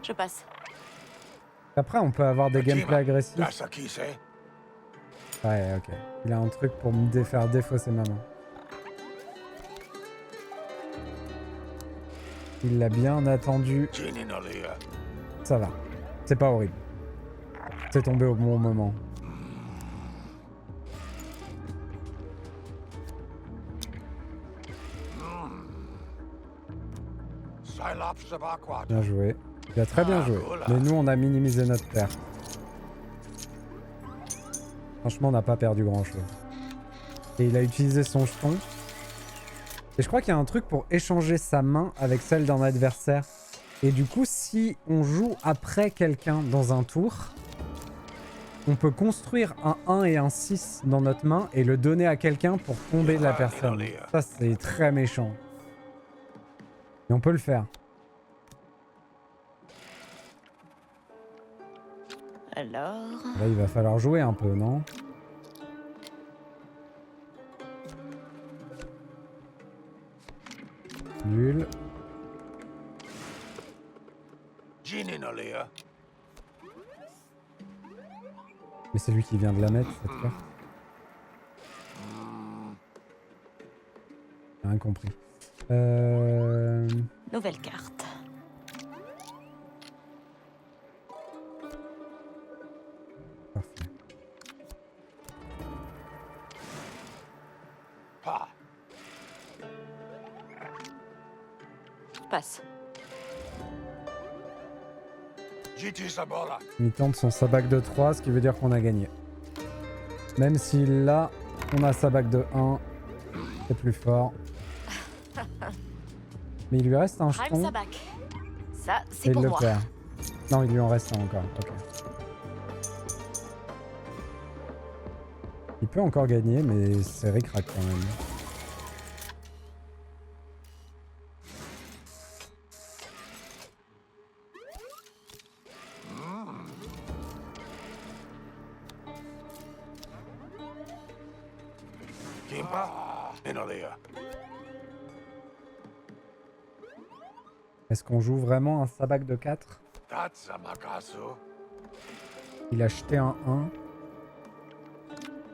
Je passe. Après, on peut avoir des gameplays agressifs. Gasaki, c'est? Ouais, ok. Il a un truc pour me faire défausser ma main. Il l'a bien attendu. Ça va. C'est pas horrible. C'est tombé au bon moment. Bien joué. Il a très bien joué. Mais nous, on a minimisé notre perte. Franchement, on n'a pas perdu grand-chose. Et il a utilisé son jeton. Et je crois qu'il y a un truc pour échanger sa main avec celle d'un adversaire. Et du coup, si on joue après quelqu'un dans un tour, on peut construire un 1 et un 6 dans notre main et le donner à quelqu'un pour tomber la personne. Ça, c'est très méchant. Et on peut le faire. Alors... Là, il va falloir jouer un peu, non? Mais c'est lui qui vient de la mettre, cette carte. J'ai rien compris. Nouvelle carte. Parfait. Passe. Il tente son sabac de 3, ce qui veut dire qu'on a gagné. Même si là, on a sabac de 1, c'est plus fort. Mais il lui reste un Prime jeton. Sabac. Ça, Et c'est il pour le moi. perd. Non, il lui en reste un encore. Ok. Il peut encore gagner, mais c'est ric-rac quand même. Est-ce qu'on joue vraiment un sabac de 4? Il a acheté un 1.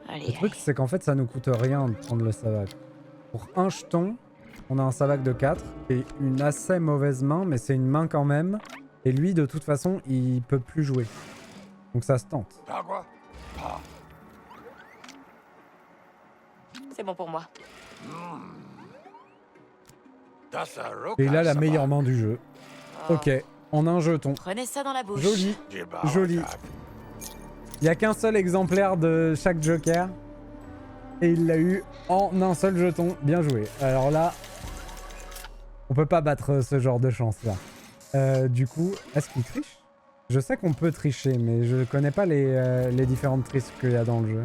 Allez, Le truc, c'est qu'en fait, ça nous coûte rien de prendre le sabac. Pour un jeton, on a un sabac de 4 et une assez mauvaise main, mais c'est une main quand même. Et lui, de toute façon, il peut plus jouer. Donc ça se tente. c'est bon pour moi. Et il a la meilleure main du jeu. Ok, on a un jeton. Prenez ça dans la bouche. Joli, joli. Il n'y a qu'un seul exemplaire de chaque joker. Et il l'a eu en un seul jeton. Bien joué. Alors là, on peut pas battre ce genre de chance là. Du coup, est-ce qu'il triche? Je sais qu'on peut tricher, mais je connais pas les différentes triches qu'il y a dans le jeu.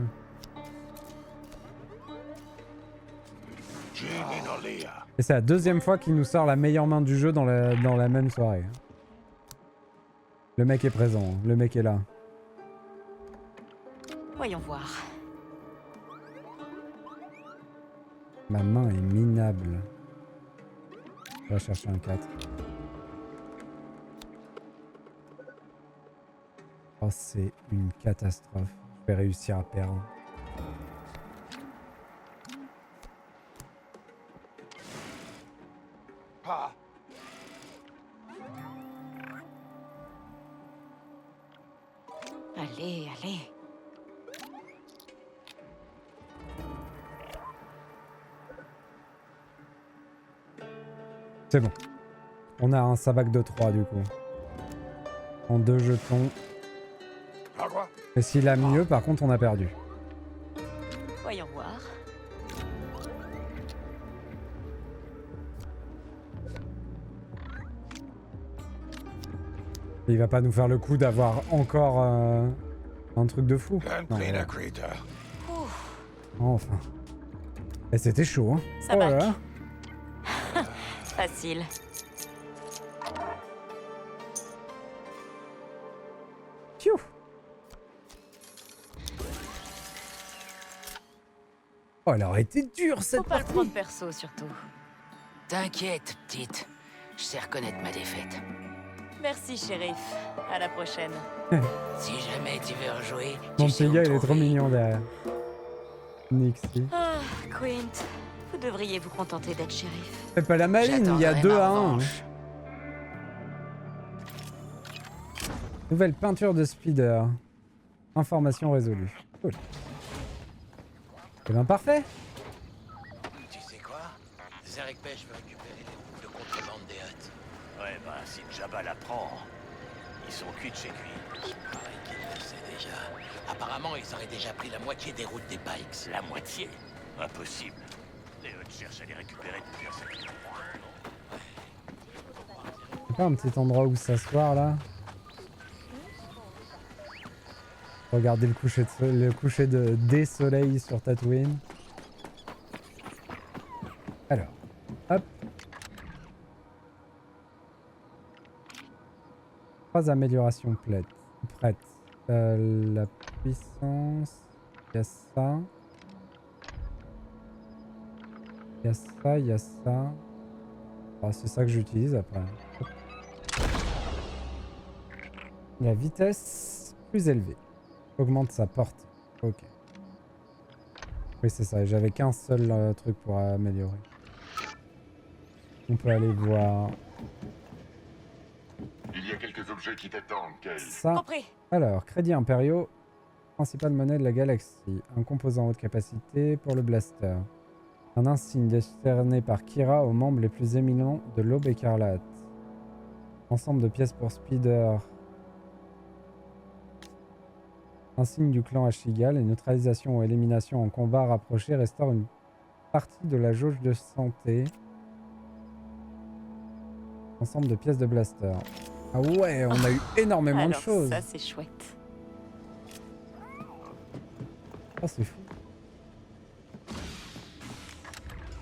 Et c'est la deuxième fois qu'il nous sort la meilleure main du jeu dans la même soirée. Le mec est présent, hein. Le mec est là. Voyons voir. Ma main est minable. On va chercher un 4. Oh, c'est une catastrophe. Je vais réussir à perdre. Allez, allez. C'est bon. On a un sabac de 3 du coup. En 2 jetons. Et s'il a mieux, par contre, on a perdu. Voyons voir. Et il va pas nous faire le coup d'avoir encore un truc de fou. Non, ouais. Enfin. Et c'était chaud, hein. Ça Oh là bac. là. Facile. Pfiou. Oh, elle aurait été dure cette Faut pas partie. prendre perso surtout. T'inquiète, petite. Je sais reconnaître ma défaite. Merci, shérif. À la prochaine. Si jamais tu veux rejouer, Mon tu sais petit où gars, me il est trop trouver. mignon derrière. Nixie. Ah, Quint. Vous devriez vous contenter d'être shérif. C'est pas la maline, il y a J'attendrai 2 ma à 1. revanche. Nouvelle peinture de speeder. Information résolue. Cool. C'est bien parfait. Tu sais quoi? Zarek Pech veut récupérer les routes de contrebande des Hutt. Ouais, bah, si Jabba la prend, ils sont cuits de chez cuits. Il paraît qu'il le sait déjà. Apparemment, ils auraient déjà pris la moitié des routes des Pikes. La moitié? Impossible. Les Hutt cherchent à les récupérer depuis un certain temps. C'est pas un petit endroit où s'asseoir là? Regardez le coucher des soleils sur Tatooine. Alors, hop. 3 améliorations prêtes. La puissance. Il y a ça. Il y a ça, il y a ça. Ah, c'est ça que j'utilise après. Hop. La vitesse plus élevée. Augmente sa portée. Ok. Oui, c'est ça. J'avais qu'un seul truc pour améliorer. On peut aller voir Il y a quelques objets qui t'attendent, Kay. ça. Compris. Alors, crédits impériaux. Principale monnaie de la galaxie. Un composant haute capacité pour le blaster. Un insigne décerné par Kira aux membres les plus éminents de l'Aube écarlate. Ensemble de pièces pour Speeder. Insigne du clan Ashigal et neutralisation ou élimination en combat rapproché restaure une partie de la jauge de santé. Ensemble de pièces de blaster. Ah ouais, on a eu énormément de Alors, choses. ça, c'est chouette. Ah, c'est fou.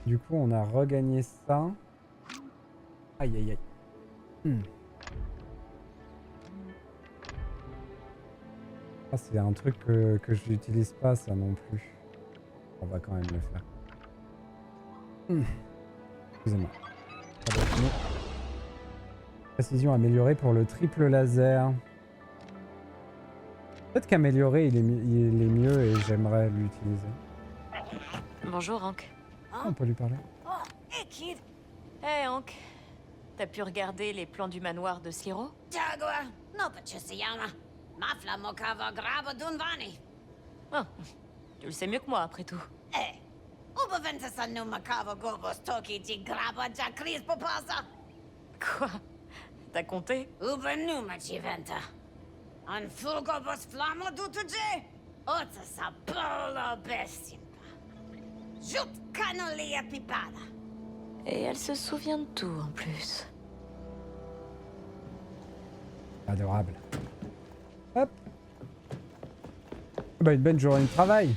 Du coup, on a regagné ça. Aïe, aïe, aïe. Ah, c'est un truc que je n'utilise pas, ça non plus. On va quand même le faire. Excusez-moi. Ah bah, sinon... Précision améliorée pour le triple laser. Peut-être qu'améliorer, il est mieux et j'aimerais l'utiliser. Bonjour, Hank. Ah, on peut lui parler. Oh, hey, kid. Hey, Hank. T'as pu regarder les plans du manoir de Siro? Jaguar. No, Pachusiyama. Mafla Mokava Graba Dunvani. Oh, tu le sais mieux que moi, après tout. Eh. Uberventasanu Makava Gobos Toki Di Graba Jakris Popasa. Quoi? T'as compté? Ubernuma Chiventa. Un Fulgobos Flamo Dutuje. Ota Sapolo Bestimpa. Jut Canolia Pipada. Et elle se souvient de tout, en plus. Adorable. Hop. Bah, une bonne journée de travail.